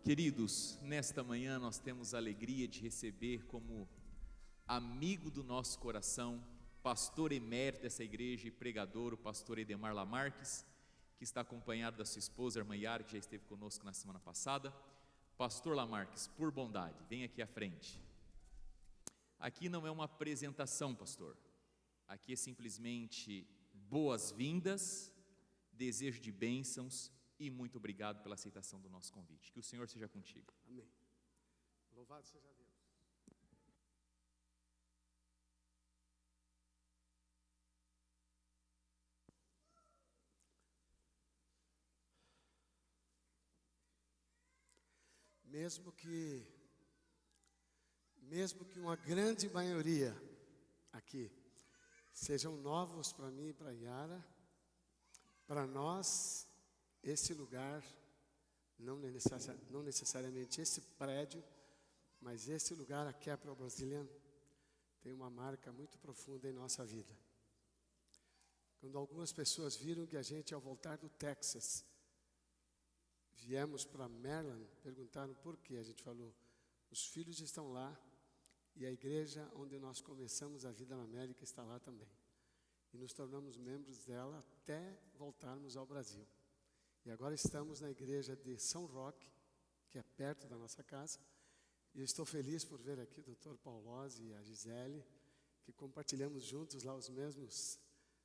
Queridos, nesta manhã nós temos a alegria de receber como amigo do nosso coração, pastor emérito dessa igreja e pregador, o pastor Edemar Lamarques, que está acompanhado da sua esposa, a irmã Yara, que já esteve conosco na semana passada. Pastor Lamarques, por bondade, vem aqui à frente. Aqui não é uma apresentação, pastor. Aqui é simplesmente boas-vindas, desejo de bênçãos e muito obrigado pela aceitação do nosso convite. Que o Senhor seja contigo. Amém. Louvado seja Deus. Mesmo que uma grande maioria aqui sejam novos para mim e para a Yara, para nós, esse lugar, não necessariamente esse prédio, mas esse lugar, a Capital Brazilian, tem uma marca muito profunda em nossa vida. Quando algumas pessoas viram que a gente, ao voltar do Texas, viemos para Maryland, perguntaram por quê. A gente falou, os filhos estão lá e a igreja onde nós começamos a vida na América está lá também. E nos tornamos membros dela até voltarmos ao Brasil. E agora estamos na igreja de São Roque, que é perto da nossa casa. E eu estou feliz por ver aqui o Dr. Paulose e a Gisele, que compartilhamos juntos lá os mesmos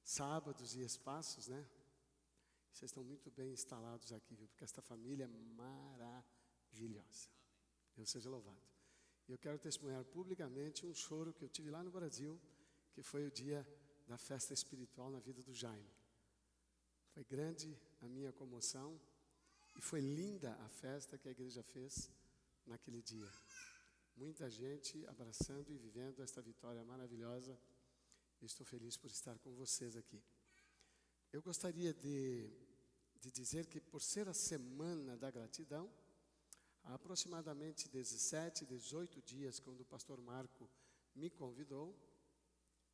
sábados e espaços, né? Vocês estão muito bem instalados aqui, viu? Porque esta família é maravilhosa. Deus seja louvado. E eu quero testemunhar publicamente um choro que eu tive lá no Brasil, que foi o dia da festa espiritual na vida do Jaime. Foi grande a minha comoção e foi linda a festa que a igreja fez naquele dia. Muita gente abraçando e vivendo esta vitória maravilhosa. Estou feliz por estar com vocês aqui. Eu gostaria de dizer que, por ser a Semana da Gratidão, há aproximadamente 17, 18 dias, quando o pastor Marco me convidou,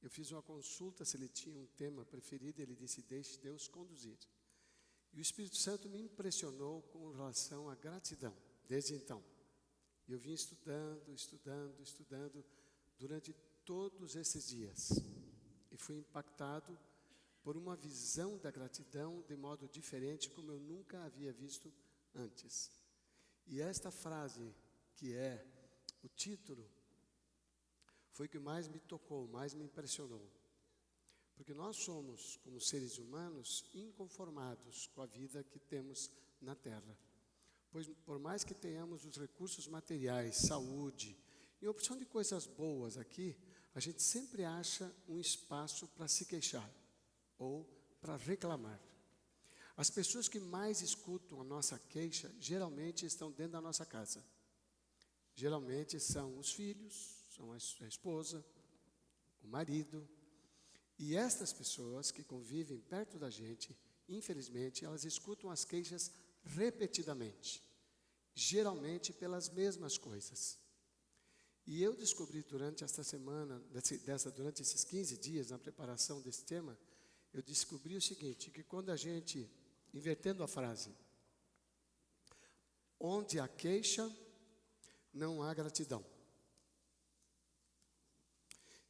eu fiz uma consulta se ele tinha um tema preferido, e ele disse, deixe Deus conduzir. E o Espírito Santo me impressionou com relação à gratidão, desde então. Eu vim estudando durante todos esses dias. E fui impactado por uma visão da gratidão de modo diferente, como eu nunca havia visto antes. E esta frase, que é o título, foi o que mais me tocou, mais me impressionou. Porque nós somos, como seres humanos, inconformados com a vida que temos na Terra. Pois, por mais que tenhamos os recursos materiais, saúde, e opção de coisas boas aqui, a gente sempre acha um espaço para se queixar ou para reclamar. As pessoas que mais escutam a nossa queixa, geralmente estão dentro da nossa casa. Geralmente são os filhos, são a esposa, o marido. E estas pessoas que convivem perto da gente, infelizmente, elas escutam as queixas repetidamente, geralmente pelas mesmas coisas. E eu descobri durante esta semana, durante esses 15 dias, na preparação desse tema, eu descobri o seguinte, que quando a gente, invertendo a frase, onde há queixa, não há gratidão.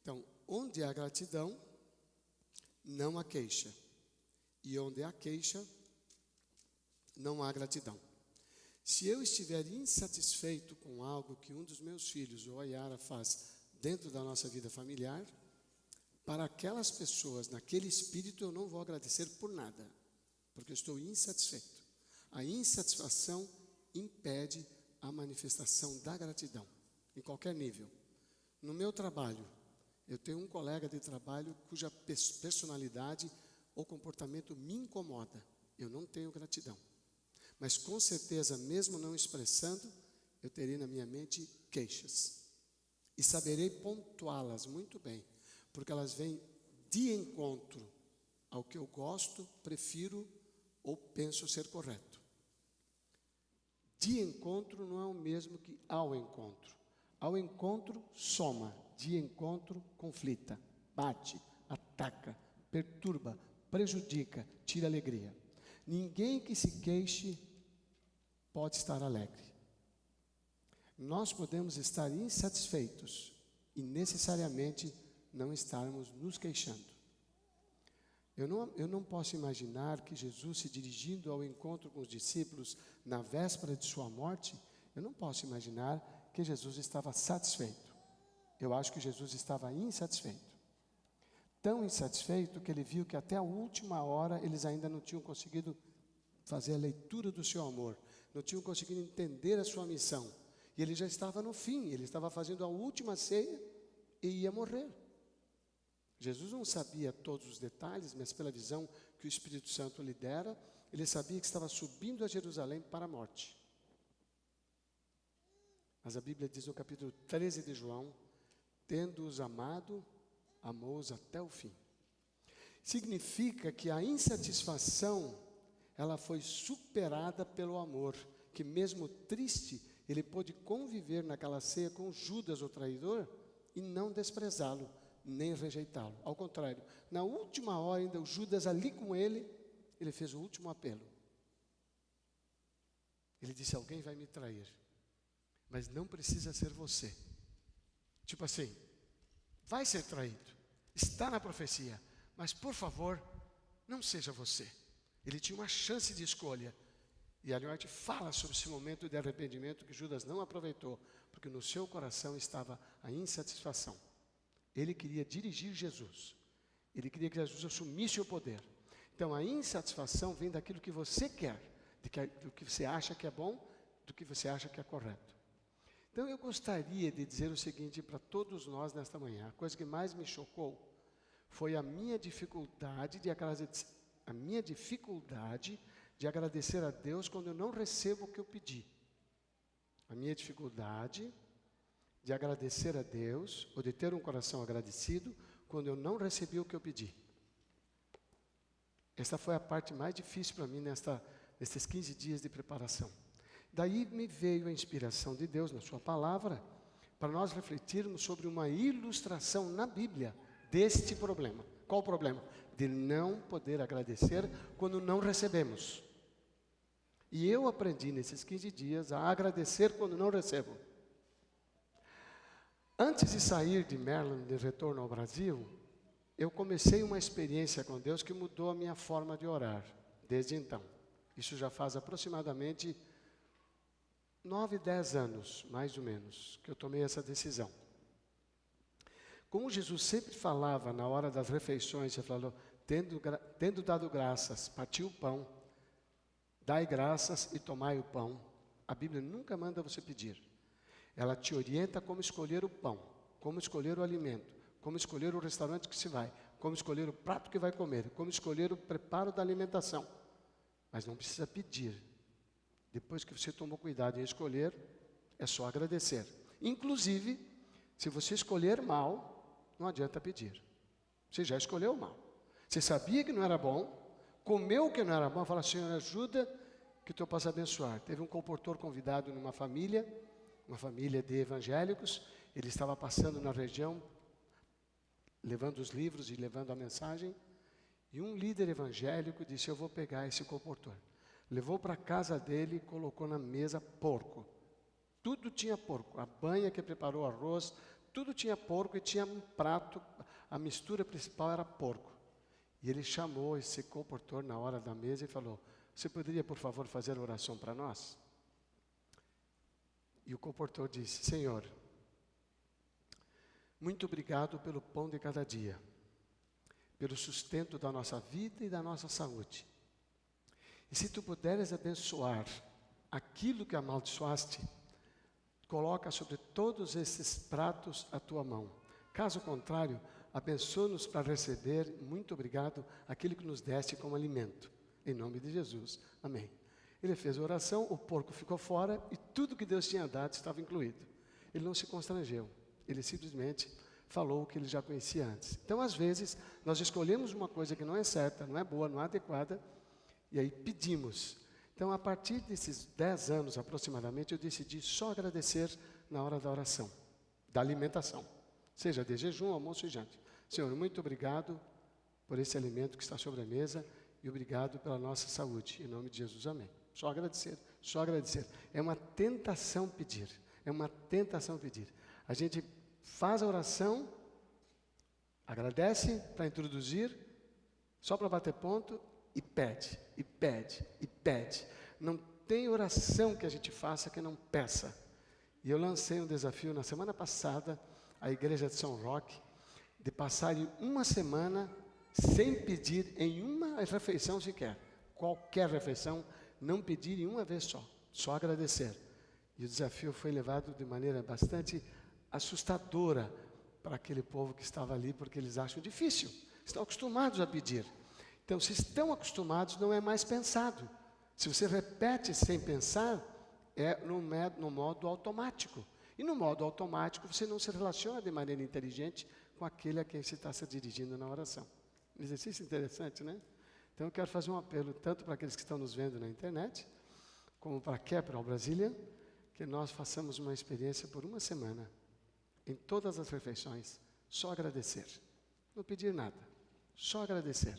Então, onde há gratidão, não há queixa. E onde há queixa, não há gratidão. Se eu estiver insatisfeito com algo que um dos meus filhos ou a Yara faz dentro da nossa vida familiar, para aquelas pessoas, naquele espírito, eu não vou agradecer por nada, porque eu estou insatisfeito. A insatisfação impede a manifestação da gratidão, em qualquer nível. No meu trabalho, eu tenho um colega de trabalho cuja personalidade ou comportamento me incomoda. Eu não tenho gratidão. Mas com certeza, mesmo não expressando, eu terei na minha mente queixas. E saberei pontuá-las muito bem, porque elas vêm de encontro ao que eu gosto, prefiro ou penso ser correto. De encontro não é o mesmo que ao encontro. Ao encontro, soma. De encontro, conflita, bate, ataca, perturba, prejudica, tira alegria. Ninguém que se queixe pode estar alegre. nós podemos estar insatisfeitos e necessariamente não estarmos nos queixando. Eu não posso imaginar que Jesus, se dirigindo ao encontro com os discípulos na véspera de sua morte, eu não posso imaginar que Jesus estava satisfeito. Eu acho que Jesus estava insatisfeito. Tão insatisfeito que ele viu que até a última hora eles ainda não tinham conseguido fazer a leitura do seu amor, não tinham conseguido entender a sua missão. E ele já estava no fim, ele estava fazendo a última ceia e ia morrer. Jesus não sabia todos os detalhes, mas pela visão que o Espírito Santo lhe dera, ele sabia que estava subindo a Jerusalém para a morte. Mas a Bíblia diz no capítulo 13 de João, tendo-os amado, amou-os até o fim. Significa que a insatisfação, ela foi superada pelo amor, que mesmo triste, ele pôde conviver naquela ceia com Judas, o traidor, e não desprezá-lo, nem rejeitá-lo. Ao contrário, na última hora, ainda o Judas ali com ele fez o último apelo. Ele disse: alguém vai me trair, mas não precisa ser você. Tipo assim, vai ser traído, está na profecia, mas por favor, não seja você. Ele tinha uma chance de escolha. E Ellen White fala sobre esse momento de arrependimento que Judas não aproveitou, porque no seu coração estava a insatisfação. Ele queria dirigir Jesus. Ele queria que Jesus assumisse o poder. Então a insatisfação vem daquilo que você quer, do que você acha que é bom, do que você acha que é correto. Então eu gostaria de dizer o seguinte para todos nós nesta manhã. A coisa que mais me chocou foi a minha dificuldade de agradecer a Deus quando eu não recebo o que eu pedi. A minha dificuldade de agradecer a Deus, ou de ter um coração agradecido, quando eu não recebi o que eu pedi. Essa foi a parte mais difícil para mim nesses 15 dias de preparação. Daí me veio a inspiração de Deus na sua palavra, para nós refletirmos sobre uma ilustração na Bíblia deste problema. Qual o problema? De não poder agradecer quando não recebemos. E eu aprendi nesses 15 dias a agradecer quando não recebo. Antes de sair de Maryland, de retorno ao Brasil, eu comecei uma experiência com Deus que mudou a minha forma de orar, desde então. Isso já faz aproximadamente 9, 10 anos, mais ou menos, que eu tomei essa decisão. Como Jesus sempre falava na hora das refeições, ele falou, tendo dado graças, partiu o pão, dai graças e tomai o pão. A Bíblia nunca manda você pedir. Ela te orienta como escolher o pão, como escolher o alimento, como escolher o restaurante que se vai, como escolher o prato que vai comer, como escolher o preparo da alimentação. Mas não precisa pedir. Depois que você tomou cuidado em escolher, é só agradecer. Inclusive, se você escolher mal, não adianta pedir. Você já escolheu mal. Você sabia que não era bom, comeu que não era bom, fala, Senhor, ajuda que eu possa abençoar. Teve um comportor convidado numa família, uma família de evangélicos, ele estava passando na região, levando os livros e levando a mensagem, e um líder evangélico disse, eu vou pegar esse comportor. Levou para a casa dele e colocou na mesa porco. Tudo tinha porco, a banha que preparou o arroz, tudo tinha porco e tinha um prato, a mistura principal era porco. E ele chamou esse comportor na hora da mesa e falou, você poderia, por favor, fazer oração para nós? E o comportor disse, Senhor, muito obrigado pelo pão de cada dia, pelo sustento da nossa vida e da nossa saúde. E se tu puderes abençoar aquilo que amaldiçoaste, coloca sobre todos esses pratos a tua mão. Caso contrário, abençoa-nos para receber, muito obrigado, aquilo que nos deste como alimento. Em nome de Jesus. Amém. Ele fez a oração, o porco ficou fora e tudo que Deus tinha dado estava incluído. Ele não se constrangeu. Ele simplesmente falou o que ele já conhecia antes. Então, às vezes, nós escolhemos uma coisa que não é certa, não é boa, não é adequada, e aí pedimos. Então, a partir desses 10 anos aproximadamente, eu decidi só agradecer na hora da oração, da alimentação. Seja de jejum, almoço e janta. Senhor, muito obrigado por esse alimento que está sobre a mesa e obrigado pela nossa saúde. Em nome de Jesus, amém. Só agradecer, só agradecer. É uma tentação pedir. É uma tentação pedir. A gente faz a oração, agradece para introduzir, só para bater ponto, e pede, e pede, e pede. Não tem oração que a gente faça que não peça. E eu lancei um desafio na semana passada, à igreja de São Roque, de passarem uma semana sem pedir em uma refeição sequer. Qualquer refeição, não pedir em uma vez só agradecer. E o desafio foi levado de maneira bastante assustadora para aquele povo que estava ali, porque eles acham difícil, estão acostumados a pedir. Então, se estão acostumados, não é mais pensado. Se você repete sem pensar, é no modo automático. E no modo automático, você não se relaciona de maneira inteligente com aquele a quem você está se dirigindo na oração. Um exercício interessante, né? Então, eu quero fazer um apelo tanto para aqueles que estão nos vendo na internet, como para a Capital Brasília, que nós façamos uma experiência por uma semana, em todas as refeições, só agradecer. Não pedir nada, só agradecer.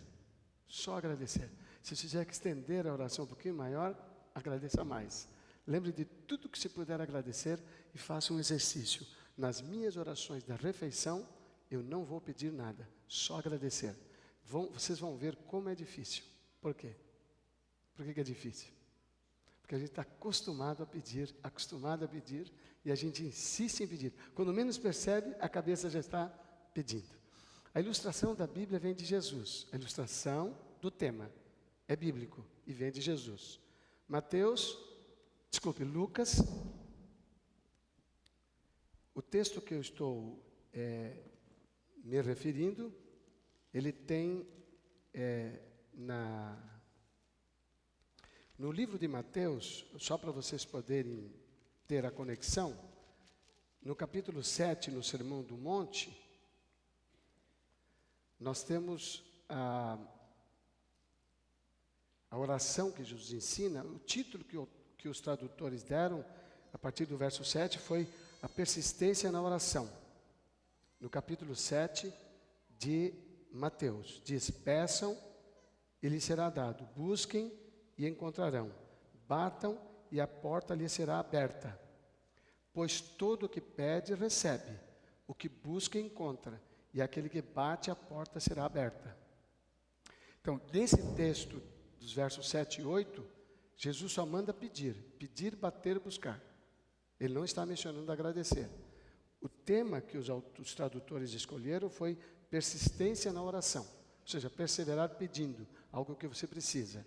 Só agradecer. Se tiver que estender a oração um pouquinho maior, agradeça mais. Lembre de tudo que se puder agradecer e faça um exercício. Nas minhas orações da refeição, eu não vou pedir nada, só agradecer. Vocês vão ver como é difícil. Por quê? Por que é difícil? Porque a gente está acostumado a pedir, e a gente insiste em pedir. Quando menos percebe, a cabeça já está pedindo. A ilustração da Bíblia vem de Jesus. A ilustração do tema é bíblico e vem de Jesus. Lucas, o texto que eu estou me referindo, ele tem no livro de Mateus, só para vocês poderem ter a conexão, no capítulo 7, no Sermão do Monte, nós temos a oração que Jesus ensina. O título que os tradutores deram, a partir do verso 7, foi a persistência na oração. No capítulo 7 de Mateus, diz: peçam e lhes será dado, busquem e encontrarão, batam e a porta lhes será aberta. Pois todo o que pede, recebe, o que busca, encontra, e aquele que bate, a porta será aberta. Então, nesse texto, dos versos 7 e 8, Jesus só manda pedir, bater, buscar. Ele não está mencionando agradecer. O tema que os tradutores escolheram foi persistência na oração, ou seja, perseverar pedindo algo que você precisa.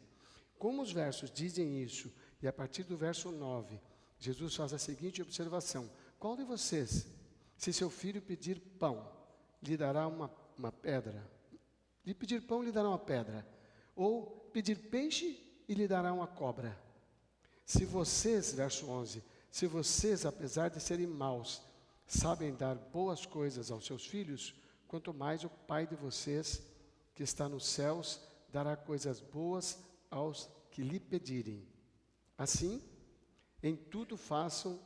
Como os versos dizem isso, e a partir do verso 9, Jesus faz a seguinte observação: qual de vocês, se seu filho pedir pão, lhe dará uma pedra? Lhe pedir pão, lhe dará uma pedra. Ou pedir peixe e lhe dará uma cobra. Se vocês, verso 11, se vocês, apesar de serem maus, sabem dar boas coisas aos seus filhos, quanto mais o Pai de vocês, que está nos céus, dará coisas boas aos que lhe pedirem. Assim, em tudo façam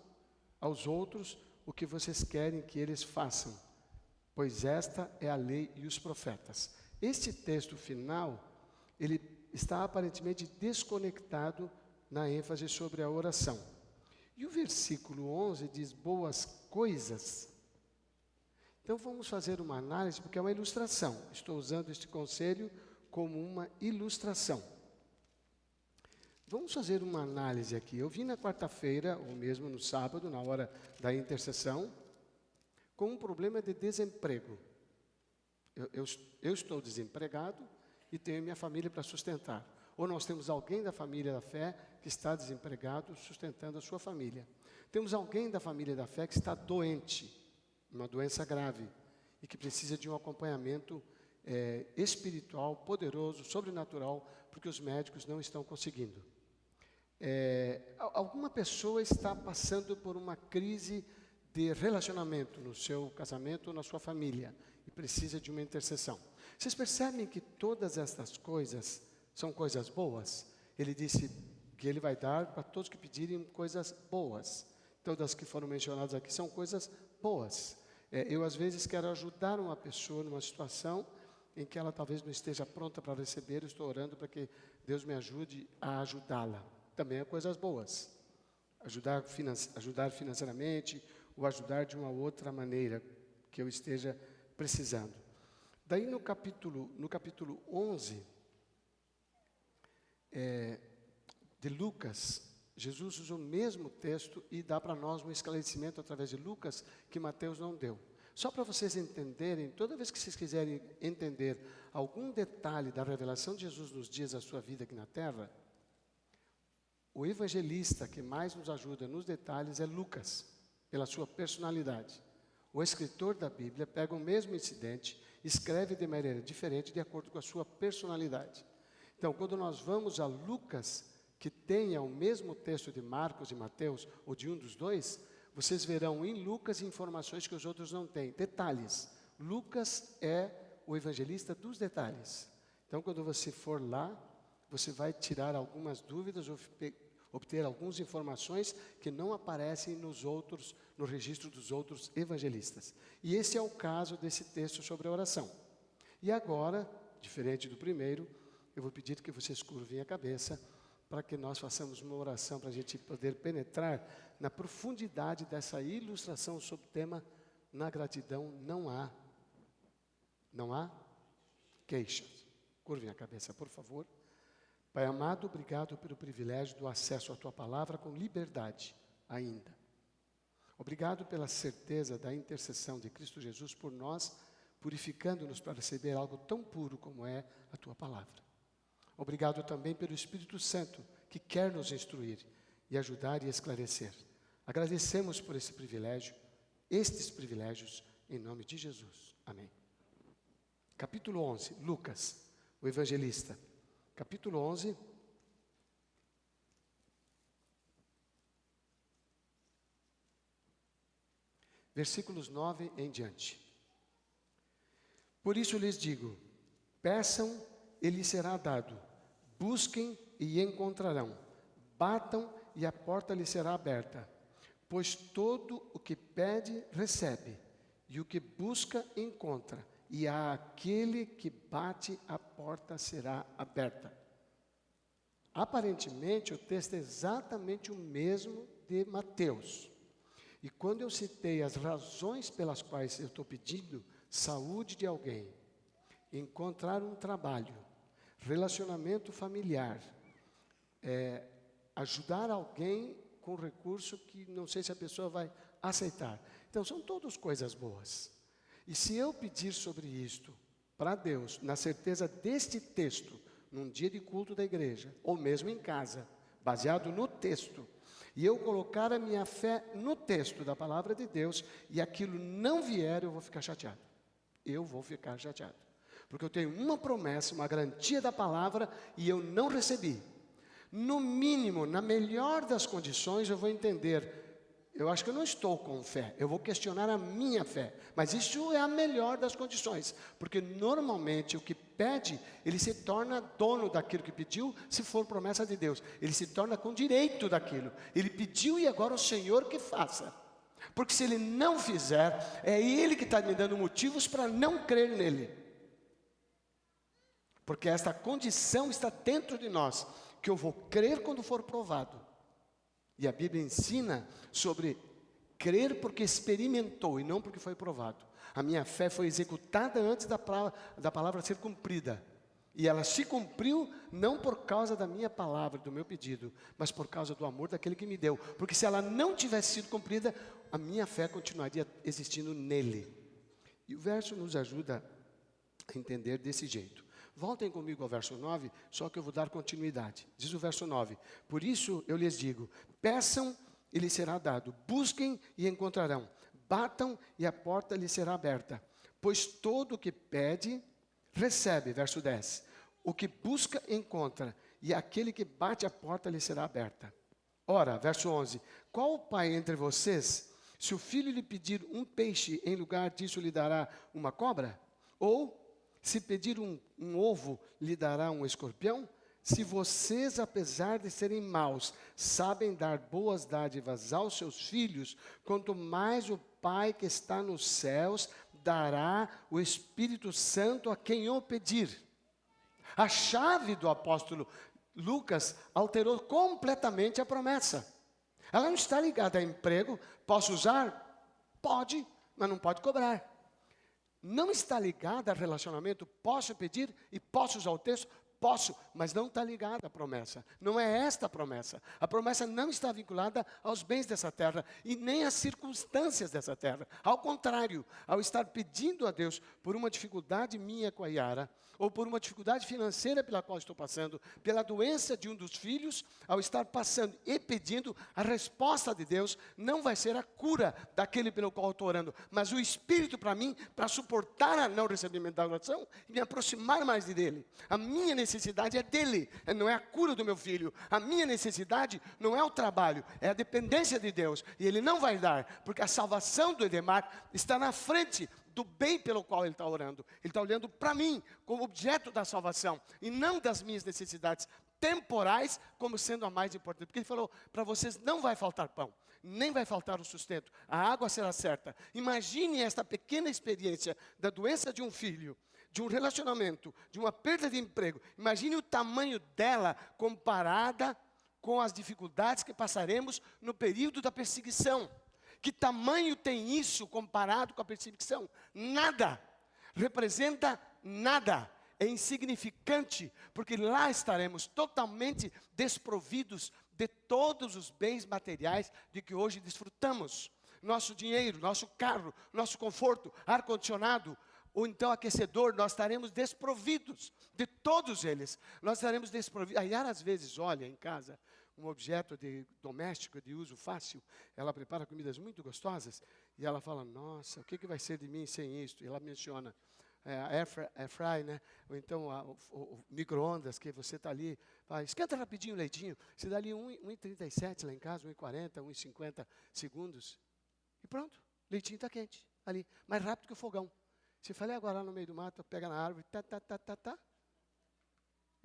aos outros o que vocês querem que eles façam, pois esta é a lei e os profetas. Este texto final, ele está aparentemente desconectado na ênfase sobre a oração. E o versículo 11 diz boas coisas. Então vamos fazer uma análise, porque é uma ilustração. Estou usando este conselho como uma ilustração. Vamos fazer uma análise aqui. Eu vim na quarta-feira, ou mesmo no sábado, na hora da intercessão, com um problema de desemprego. Eu estou desempregado e tenho minha família para sustentar. Ou nós temos alguém da família da fé que está desempregado, sustentando a sua família. Temos alguém da família da fé que está doente, uma doença grave, e que precisa de um acompanhamento espiritual, poderoso, sobrenatural, porque os médicos não estão conseguindo. Alguma pessoa está passando por uma crise de relacionamento no seu casamento ou na sua família e precisa de uma intercessão. Vocês percebem que todas estas coisas são coisas boas? Ele disse que ele vai dar para todos que pedirem coisas boas. Todas que foram mencionadas aqui são coisas boas. Eu às vezes quero ajudar uma pessoa numa situação em que ela talvez não esteja pronta para receber. Eu estou orando para que Deus me ajude a ajudá-la. Também é coisas boas. ajudar financeiramente ou ajudar de uma outra maneira que eu esteja precisando. Daí no capítulo 11 de Lucas, Jesus usa o mesmo texto e dá para nós um esclarecimento através de Lucas que Mateus não deu. Só para vocês entenderem, toda vez que vocês quiserem entender algum detalhe da revelação de Jesus nos dias da sua vida aqui na terra, o evangelista que mais nos ajuda nos detalhes é Lucas, pela sua personalidade. O escritor da Bíblia pega o mesmo incidente, escreve de maneira diferente de acordo com a sua personalidade. Então, quando nós vamos a Lucas, que tenha o mesmo texto de Marcos e Mateus, ou de um dos dois, vocês verão em Lucas informações que os outros não têm. Detalhes. Lucas é o evangelista dos detalhes. Então, quando você for lá, você vai tirar algumas dúvidas, obter algumas informações que não aparecem no registro dos outros evangelistas. E esse é o caso desse texto sobre a oração. E agora, diferente do primeiro, eu vou pedir que vocês curvem a cabeça para que nós façamos uma oração para a gente poder penetrar na profundidade dessa ilustração sobre o tema na gratidão não há queixas. Curvem a cabeça, por favor. Pai amado, obrigado pelo privilégio do acesso à Tua Palavra com liberdade ainda. Obrigado pela certeza da intercessão de Cristo Jesus por nós, purificando-nos para receber algo tão puro como é a Tua Palavra. Obrigado também pelo Espírito Santo, que quer nos instruir e ajudar e esclarecer. Agradecemos por esse privilégio, estes privilégios, em nome de Jesus. Amém. Capítulo 11, Lucas, o evangelista. Capítulo 11, versículos 9 em diante. Por isso lhes digo, peçam e lhes será dado. Busquem e encontrarão. Batam e a porta lhes será aberta. Pois todo o que pede, recebe. E o que busca, encontra. E àquele que bate, a porta será aberta. Aparentemente, o texto é exatamente o mesmo de Mateus. E quando eu citei as razões pelas quais eu estou pedindo saúde de alguém, encontrar um trabalho, relacionamento familiar, ajudar alguém com recurso que não sei se a pessoa vai aceitar. Então, são todas coisas boas. E se eu pedir sobre isto para Deus, na certeza deste texto, num dia de culto da igreja, ou mesmo em casa, baseado no texto, e eu colocar a minha fé no texto da palavra de Deus, e aquilo não vier, eu vou ficar chateado. Eu vou ficar chateado. Porque eu tenho uma promessa, uma garantia da palavra, e eu não recebi. No mínimo, na melhor das condições, eu vou entender, eu acho que eu não estou com fé, eu vou questionar a minha fé. Mas isso é a melhor das condições, porque normalmente o que pede, ele se torna dono daquilo que pediu, se for promessa de Deus. Ele se torna com direito daquilo. Ele pediu e agora o Senhor que faça. Porque se Ele não fizer, é Ele que está me dando motivos para não crer nele. Porque esta condição está dentro de nós, que eu vou crer quando for provado. E a Bíblia ensina sobre crer porque experimentou e não porque foi provado. A minha fé foi executada antes da palavra ser cumprida. E ela se cumpriu não por causa da minha palavra, do meu pedido, mas por causa do amor daquele que me deu. Porque se ela não tivesse sido cumprida, a minha fé continuaria existindo nele. E o verso nos ajuda a entender desse jeito. Voltem comigo ao verso 9, só que eu vou dar continuidade. Diz o verso 9, por isso eu lhes digo, peçam e lhes será dado, busquem e encontrarão, batam e a porta lhes será aberta. Pois todo o que pede, recebe, verso 10. O que busca, encontra, e aquele que bate a porta lhe será aberta. Ora, verso 11, qual o pai entre vocês, se o filho lhe pedir um peixe, em lugar disso lhe dará uma cobra? Ou se pedir um ovo, lhe dará um escorpião? Se vocês, apesar de serem maus, sabem dar boas dádivas aos seus filhos, quanto mais o Pai que está nos céus dará o Espírito Santo a quem o pedir. A chave do apóstolo Lucas alterou completamente a promessa. Ela não está ligada a emprego. Posso usar? Pode, mas não pode cobrar. Não está ligada a relacionamento. Posso pedir e posso usar o texto? Posso, mas não está ligada à promessa. Não é esta a promessa. A promessa não está vinculada aos bens dessa terra e nem às circunstâncias dessa terra. Ao contrário, ao estar pedindo a Deus por uma dificuldade minha com a Yara, ou por uma dificuldade financeira pela qual estou passando, pela doença de um dos filhos, ao estar passando e pedindo, a resposta de Deus não vai ser a cura daquele pelo qual eu estou orando, mas o Espírito para mim, para suportar a não recebimento da oração e me aproximar mais dele. A minha necessidade é dele, não é a cura do meu filho. A minha necessidade não é o trabalho, é a dependência de Deus. E ele não vai dar, porque a salvação do Edemar está na frente do bem pelo qual ele está orando. Ele está olhando para mim como objeto da salvação e não das minhas necessidades temporais como sendo a mais importante. Porque ele falou, para vocês não vai faltar pão, nem vai faltar o sustento, a água será certa. Imagine esta pequena experiência da doença de um filho, de um relacionamento, de uma perda de emprego. Imagine o tamanho dela comparada com as dificuldades que passaremos no período da perseguição. Que tamanho tem isso comparado com a perseguição? Nada. Representa nada. É insignificante, porque lá estaremos totalmente desprovidos de todos os bens materiais de que hoje desfrutamos. Nosso dinheiro, nosso carro, nosso conforto, ar-condicionado, ou então aquecedor, nós estaremos desprovidos de todos eles. Nós estaremos desprovidos. A Yara às vezes olha em casa um objeto doméstico de uso fácil, ela prepara comidas muito gostosas, e ela fala, nossa, o que vai ser de mim sem isto? E ela menciona air fry, né? Ou então o micro-ondas, que você está ali, esquenta rapidinho o leitinho, você dá ali 1,37 lá em casa, 1,40, 1,50 segundos, e pronto, o leitinho está quente, ali, mais rápido que o fogão. Se falei agora lá no meio do mato, pega na árvore,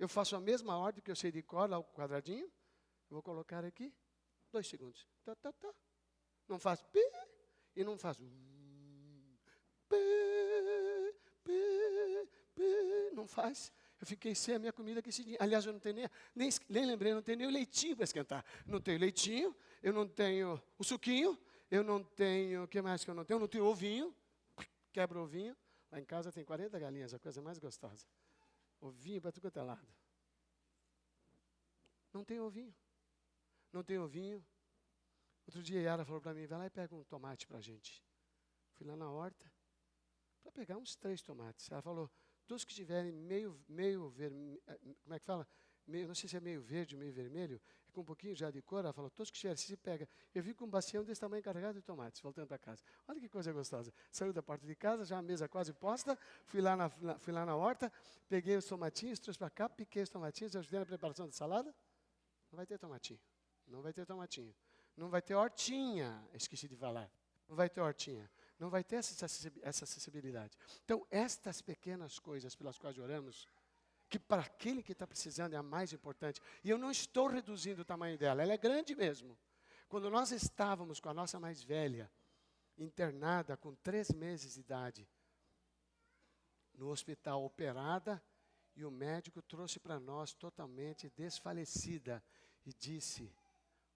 eu faço a mesma ordem que eu sei de cor, lá o quadradinho, vou colocar aqui, 2 segundos. Não faz pi e não faz pi, não faz. Eu fiquei sem a minha comida aqui esse dia. Aliás, eu não tenho nem lembrei, não tenho nem o leitinho para esquentar. Não tenho leitinho, eu não tenho o suquinho, eu não tenho, o que mais que eu não tenho? Eu não tenho ovinho, quebra o ovinho. Lá em casa tem 40 galinhas, a coisa mais gostosa. Ovinho para tudo quanto é lado. Não tem ovinho. Não tem ovinho. Outro dia a Yara falou para mim, vai lá e pega um tomate para a gente. Fui lá na horta para pegar uns 3 tomates. Ela falou, dos que tiverem meio vermelho, como é que fala? Não sei se é meio verde, meio vermelho, é com um pouquinho já de cor. Ela falou, todos que tiverem, se pega. Eu vi com um bacião desse tamanho carregado de tomates, voltando para casa. Olha que coisa gostosa. Saiu da porta de casa, já a mesa quase posta, fui lá na horta, peguei os tomatinhos, trouxe para cá, piquei os tomatinhos, ajudei na preparação da salada. Não vai ter tomatinho. Não vai ter tomatinho. Não vai ter hortinha. Esqueci de falar. Não vai ter hortinha. Não vai ter essa acessibilidade. Então, estas pequenas coisas pelas quais oramos, que para aquele que está precisando é a mais importante. E eu não estou reduzindo o tamanho dela. Ela é grande mesmo. Quando nós estávamos com a nossa mais velha, internada com 3 meses de idade, no hospital, operada, e o médico trouxe para nós totalmente desfalecida e disse,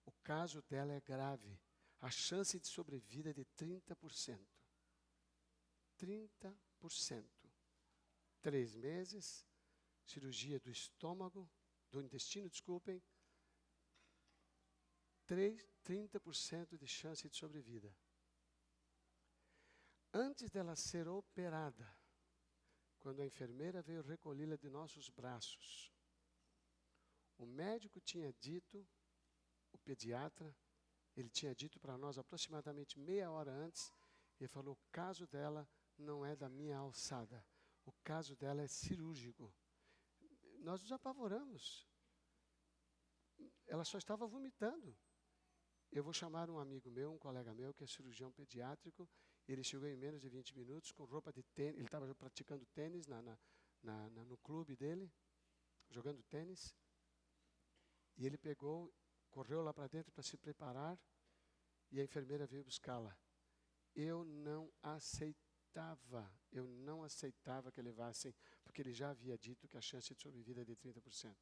o caso dela é grave, a chance de sobrevida é de 30%. 30%. 3 meses, cirurgia do estômago, do intestino, desculpem, 30% de chance de sobrevida. Antes dela ser operada, quando a enfermeira veio recolhê-la de nossos braços, o médico tinha dito, o pediatra, ele tinha dito para nós aproximadamente meia hora antes, ele falou, o caso dela não é da minha alçada, o caso dela é cirúrgico. Nós nos apavoramos. Ela só estava vomitando. Eu vou chamar um amigo meu, um colega meu, que é cirurgião pediátrico. Ele chegou em menos de 20 minutos com roupa de tênis. Ele estava praticando tênis no clube dele, jogando tênis. E ele correu lá para dentro para se preparar. E a enfermeira veio buscá-la. Eu não aceitava que levassem, porque ele já havia dito que a chance de sobrevida é de 30%.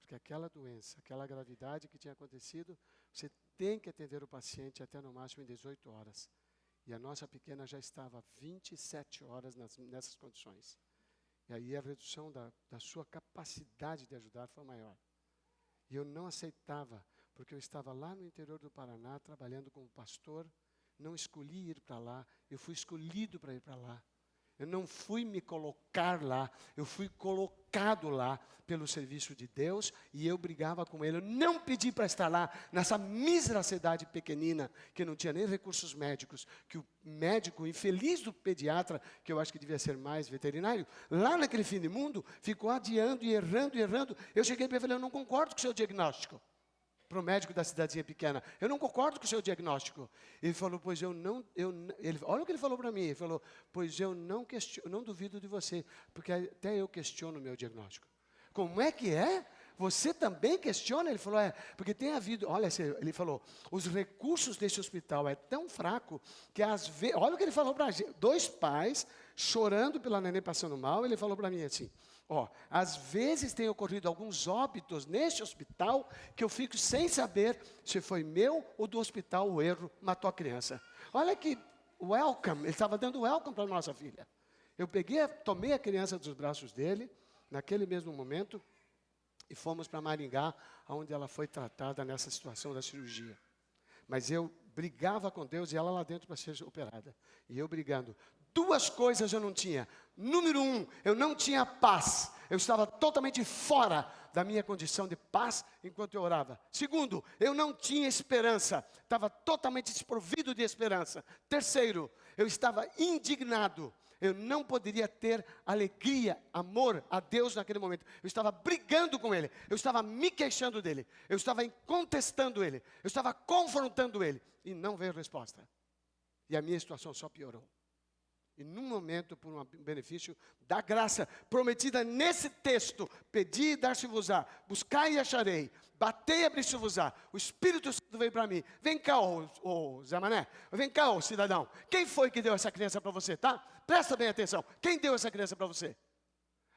Porque aquela doença, aquela gravidade que tinha acontecido, você tem que atender o paciente até no máximo em 18 horas. E a nossa pequena já estava 27 horas nessas condições. E aí a redução da sua capacidade de ajudar foi maior. E eu não aceitava, porque eu estava lá no interior do Paraná, trabalhando como pastor. Não escolhi ir para lá, eu fui escolhido para ir para lá. Eu não fui me colocar lá, eu fui colocado lá pelo serviço de Deus e eu brigava com ele. Eu não pedi para estar lá, nessa mísera cidade pequenina, que não tinha nem recursos médicos, que o médico infeliz do pediatra, que eu acho que devia ser mais veterinário, lá naquele fim de mundo, ficou adiando e errando e errando. Eu cheguei para ele e falei, eu não concordo com o seu diagnóstico. Para o médico da cidadezinha pequena, eu não concordo com o seu diagnóstico. Ele falou, pois olha o que ele falou para mim, ele falou, pois eu não duvido de você, porque até eu questiono o meu diagnóstico. Como é que é? Você também questiona? Ele falou, porque tem havido, olha, ele falou, os recursos desse hospital é tão fraco, que às vezes, olha o que ele falou para a gente, 2 pais, chorando pela neném passando mal, ele falou para mim assim, às vezes tem ocorrido alguns óbitos neste hospital que eu fico sem saber se foi meu ou do hospital o erro matou a criança. Olha que welcome, ele estava dando welcome para a nossa filha. Eu tomei a criança dos braços dele, naquele mesmo momento, e fomos para Maringá, onde ela foi tratada nessa situação da cirurgia. Mas eu brigava com Deus e ela lá dentro para ser operada. E eu brigando. 2 coisas eu não tinha. Número 1, eu não tinha paz. Eu estava totalmente fora da minha condição de paz enquanto eu orava. Segundo, eu não tinha esperança. Estava totalmente desprovido de esperança. Terceiro, eu estava indignado. Eu não poderia ter alegria, amor a Deus naquele momento. Eu estava brigando com Ele. Eu estava me queixando dEle. Eu estava contestando Ele. Eu estava confrontando Ele. E não veio resposta. E a minha situação só piorou. E num momento, por um benefício da graça prometida nesse texto, pedi e dar-se-vos-á, buscai e acharei, batei e abri-se-vos-á, o Espírito Santo veio para mim. Vem cá, ô Zé Mané, vem cá, ô cidadão. Quem foi que deu essa criança para você, tá? Presta bem atenção. Quem deu essa criança para você?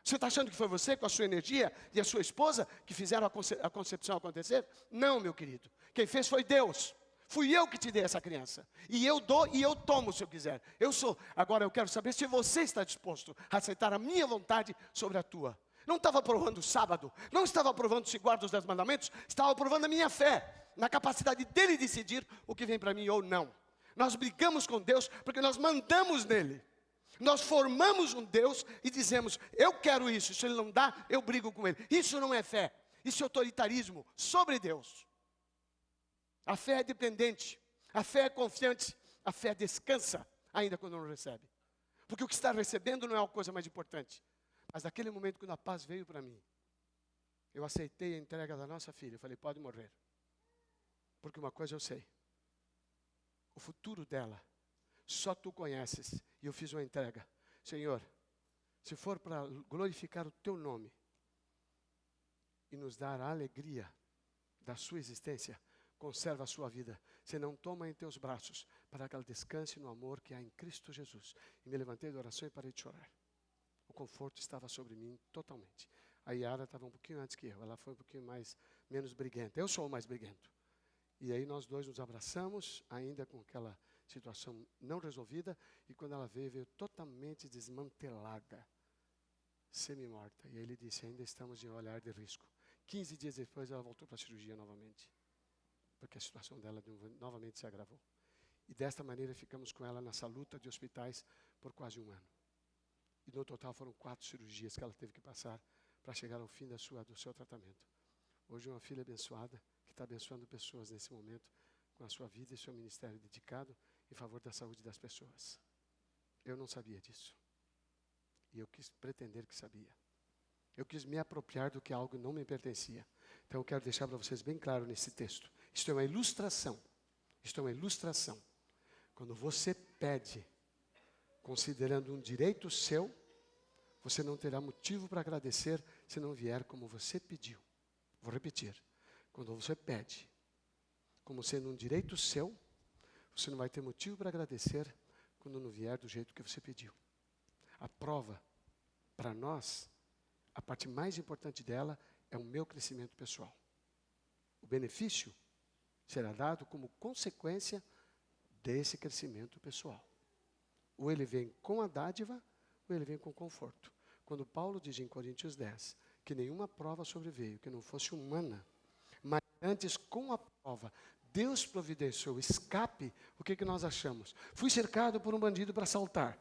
Você está achando que foi você, com a sua energia e a sua esposa, que fizeram a concepção acontecer? Não, meu querido. Quem fez foi Deus. Fui eu que te dei essa criança. E eu dou e eu tomo se eu quiser. Eu sou. Agora eu quero saber se você está disposto a aceitar a minha vontade sobre a tua. Não estava provando o sábado. Não estava provando se guarda os 10 mandamentos. Estava provando a minha fé. Na capacidade dele decidir o que vem para mim ou não. Nós brigamos com Deus porque nós mandamos nele. Nós formamos um Deus e dizemos, eu quero isso. Se ele não dá, eu brigo com ele. Isso não é fé. Isso é autoritarismo sobre Deus. A fé é dependente, a fé é confiante, a fé descansa, ainda quando não recebe. Porque o que está recebendo não é a coisa mais importante. Mas naquele momento, quando a paz veio para mim, eu aceitei a entrega da nossa filha. Eu falei, pode morrer. Porque uma coisa eu sei. O futuro dela, só tu conheces. E eu fiz uma entrega. Senhor, se for para glorificar o teu nome e nos dar a alegria da sua existência, conserva a sua vida, senão toma em teus braços, para que ela descanse no amor que há em Cristo Jesus. E me levantei da oração e parei de chorar. O conforto estava sobre mim totalmente. A Yara estava um pouquinho antes que eu, ela foi um pouquinho menos briguenta. Eu sou o mais briguento. E aí nós dois nos abraçamos, ainda com aquela situação não resolvida, e quando ela veio totalmente desmantelada, semi-morta. E ele disse, ainda estamos em olhar de risco. 15 dias depois ela voltou para a cirurgia novamente. Porque a situação dela novamente se agravou. E desta maneira ficamos com ela nessa luta de hospitais por quase 1 ano. E no total foram 4 cirurgias que ela teve que passar para chegar ao fim do seu tratamento. Hoje uma filha abençoada, que está abençoando pessoas nesse momento, com a sua vida e seu ministério dedicado em favor da saúde das pessoas. Eu não sabia disso. E eu quis pretender que sabia. Eu quis me apropriar do que algo não me pertencia. Então eu quero deixar para vocês bem claro nesse texto. Isto é uma ilustração. Isto é uma ilustração. Quando você pede, considerando um direito seu, você não terá motivo para agradecer se não vier como você pediu. Vou repetir. Quando você pede, como sendo um direito seu, você não vai ter motivo para agradecer quando não vier do jeito que você pediu. A prova, para nós, a parte mais importante dela é o meu crescimento pessoal. O benefício, será dado como consequência desse crescimento pessoal. Ou ele vem com a dádiva, ou ele vem com conforto. Quando Paulo diz em Coríntios 10, que nenhuma prova sobreveio, que não fosse humana, mas antes com a prova, Deus providenciou escape, o que nós achamos? Fui cercado por um bandido para assaltar.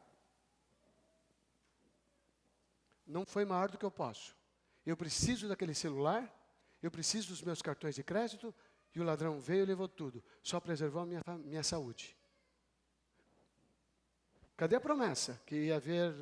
Não foi maior do que eu posso. Eu preciso daquele celular, eu preciso dos meus cartões de crédito, e o ladrão veio e levou tudo. Só preservou a minha saúde. Cadê a promessa? Que ia haver,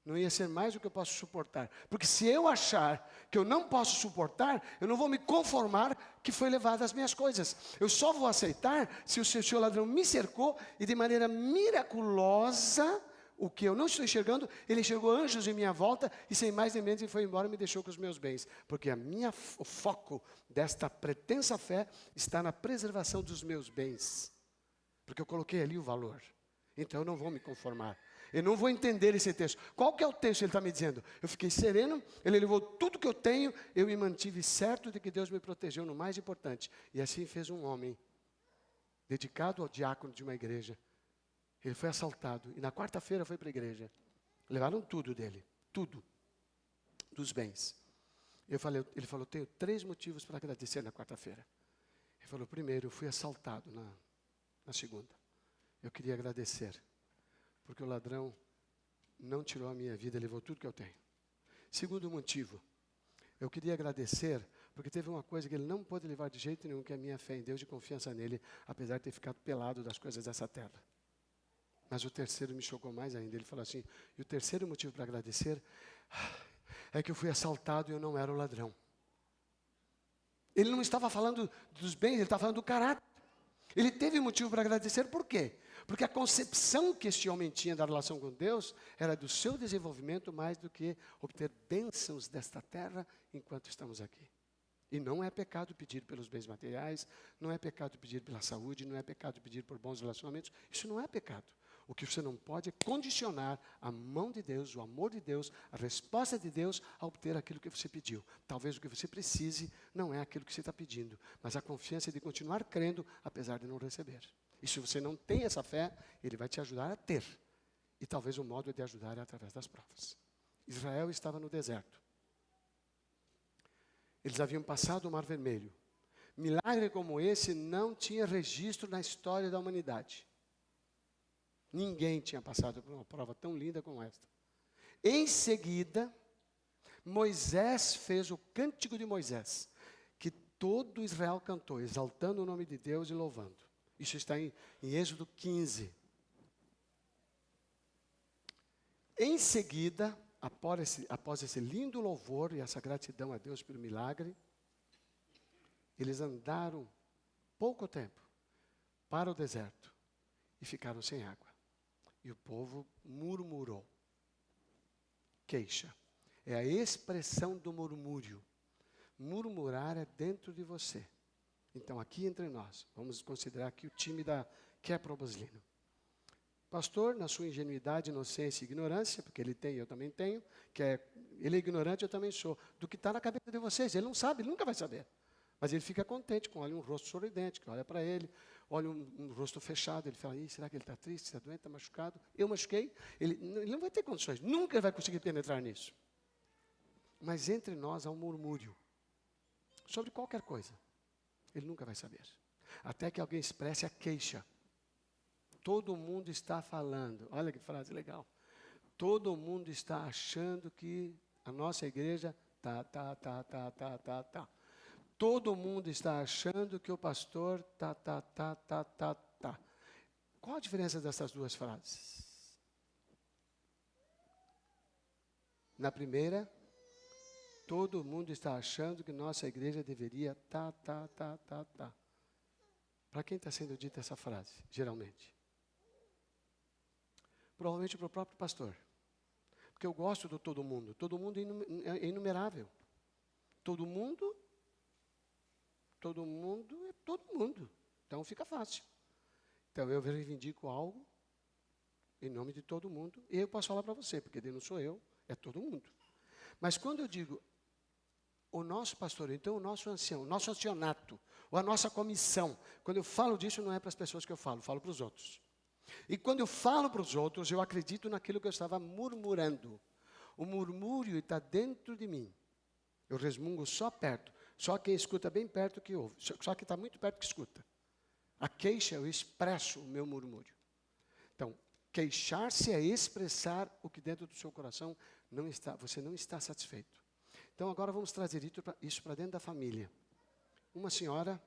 não ia ser mais do que eu posso suportar. Porque se eu achar que eu não posso suportar, eu não vou me conformar que foi levado as minhas coisas. Eu só vou aceitar se o ladrão me cercou e de maneira miraculosa, o que eu não estou enxergando, ele enxergou anjos em minha volta e sem mais nem menos ele foi embora e me deixou com os meus bens. Porque o foco desta pretensa fé está na preservação dos meus bens. Porque eu coloquei ali o valor. Então eu não vou me conformar. Eu não vou entender esse texto. Qual que é o texto que ele está me dizendo? Eu fiquei sereno, ele levou tudo que eu tenho, eu me mantive certo de que Deus me protegeu no mais importante. E assim fez um homem, dedicado ao diácono de uma igreja. Ele foi assaltado, e na quarta-feira foi para a igreja. Levaram tudo dele, tudo, dos bens. Ele falou, tenho 3 motivos para agradecer na quarta-feira. Ele falou, primeiro, eu fui assaltado na segunda. Eu queria agradecer, porque o ladrão não tirou a minha vida, levou tudo que eu tenho. Segundo motivo, eu queria agradecer, porque teve uma coisa que ele não pôde levar de jeito nenhum, que é a minha fé em Deus e confiança nele, apesar de ter ficado pelado das coisas dessa terra. Mas o terceiro me chocou mais ainda. Ele falou assim, e o terceiro motivo para agradecer é que eu fui assaltado e eu não era o ladrão. Ele não estava falando dos bens, ele estava falando do caráter. Ele teve motivo para agradecer, por quê? Porque a concepção que este homem tinha da relação com Deus era do seu desenvolvimento mais do que obter bênçãos desta terra enquanto estamos aqui. E não é pecado pedir pelos bens materiais, não é pecado pedir pela saúde, não é pecado pedir por bons relacionamentos, isso não é pecado. O que você não pode é condicionar a mão de Deus, o amor de Deus, a resposta de Deus a obter aquilo que você pediu. Talvez o que você precise não é aquilo que você está pedindo, mas a confiança de continuar crendo, apesar de não receber. E se você não tem essa fé, Ele vai te ajudar a ter. E talvez o modo de ajudar é através das provas. Israel estava no deserto. Eles haviam passado o Mar Vermelho. Milagre como esse não tinha registro na história da humanidade. Ninguém tinha passado por uma prova tão linda como esta. Em seguida, Moisés fez o cântico de Moisés, que todo Israel cantou, exaltando o nome de Deus e louvando. Isso está em Êxodo 15. Em seguida, após esse lindo louvor e essa gratidão a Deus pelo milagre, eles andaram pouco tempo para o deserto e ficaram sem água. E o povo murmurou. Queixa. É a expressão do murmúrio. Murmurar é dentro de você. Então, aqui entre nós, vamos considerar aqui o time da Quebra-Oboslino. Pastor, na sua ingenuidade, inocência e ignorância, porque ele tem, eu também tenho, ele é ignorante, eu também sou, do que está na cabeça de vocês. Ele não sabe, ele nunca vai saber. Mas ele fica contente com um rosto sorridente, que olha para ele, olha um rosto fechado, ele fala, será que ele está triste, está doente, está machucado? Eu machuquei? Ele não vai ter condições, nunca vai conseguir penetrar nisso. Mas entre nós há um murmúrio sobre qualquer coisa. Ele nunca vai saber. Até que alguém expresse a queixa. Todo mundo está falando, olha que frase legal. Todo mundo está achando que a nossa igreja tá. Todo mundo está achando que o pastor tá. Qual a diferença dessas duas frases? Na primeira, todo mundo está achando que nossa igreja deveria tá. Para quem está sendo dita essa frase, geralmente? Provavelmente para o próprio pastor. Porque eu gosto do todo mundo. Todo mundo é inumerável. Todo mundo é todo mundo. Então fica fácil. Então eu reivindico algo em nome de todo mundo. E eu posso falar para você, porque não sou eu, é todo mundo. Mas quando eu digo o nosso pastor, então o nosso ancião, o nosso ancianato, ou a nossa comissão. Quando eu falo disso, não é para as pessoas que eu falo para os outros. E quando eu falo para os outros, eu acredito naquilo que eu estava murmurando. O murmúrio está dentro de mim. Eu resmungo só perto. Só quem escuta bem perto que ouve. Só quem está muito perto que escuta. A queixa, eu expresso o meu murmúrio. Então, queixar-se é expressar o que dentro do seu coração você não está satisfeito. Então, agora vamos trazer isso para dentro da família. Uma senhora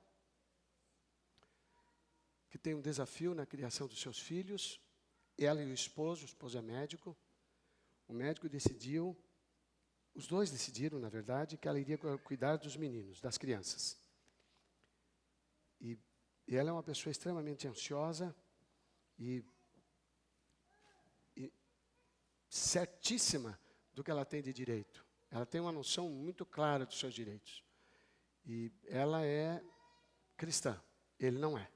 que tem um desafio na criação dos seus filhos, ela e o esposo é médico. O médico decidiu, os dois decidiram, na verdade, que ela iria cuidar dos meninos, das crianças. E ela é uma pessoa extremamente ansiosa e certíssima do que ela tem de direito. Ela tem uma noção muito clara dos seus direitos. E ela é cristã. Ele não é.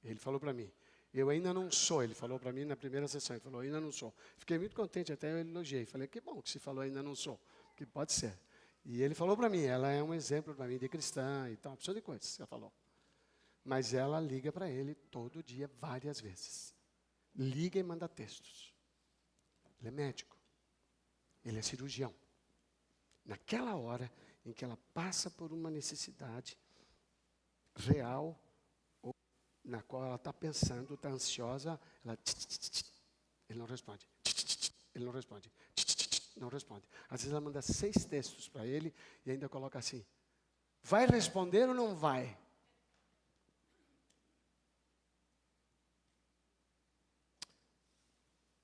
Ele falou para mim. Eu ainda não sou. Ele falou para mim na primeira sessão. Ele falou, ainda não sou. Fiquei muito contente, até eu elogiei. Falei, que bom que você falou, ainda não sou. Que pode ser. E ele falou para mim, ela é um exemplo para mim de cristã e tal, uma pessoa de coisas, ela falou. Mas ela liga para ele todo dia, várias vezes. Liga e manda textos. Ele é médico. Ele é cirurgião. Naquela hora em que ela passa por uma necessidade real, ou na qual ela está pensando, está ansiosa, ela... Ele não responde. Ele não responde. Não responde. Às vezes ela manda 6 textos para ele e ainda coloca assim, vai responder ou não vai?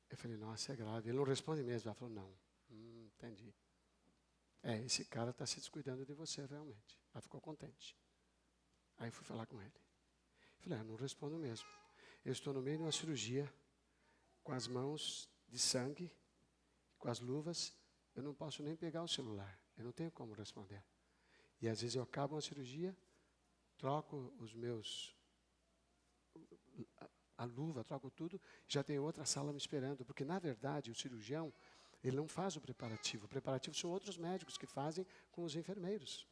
Eu falei, nossa, é grave. Ele não responde mesmo. Ela falou, não. Entendi. Esse cara está se descuidando de você realmente. Ela ficou contente. Aí fui falar com ele. Falei, não respondo mesmo. Eu estou no meio de uma cirurgia, com as mãos de sangue, com as luvas, eu não posso nem pegar o celular. Eu não tenho como responder. E às vezes eu acabo uma cirurgia, troco a luva, troco tudo, já tem outra sala me esperando. Porque, na verdade, o cirurgião, ele não faz o preparativo. O preparativo são outros médicos que fazem com os enfermeiros.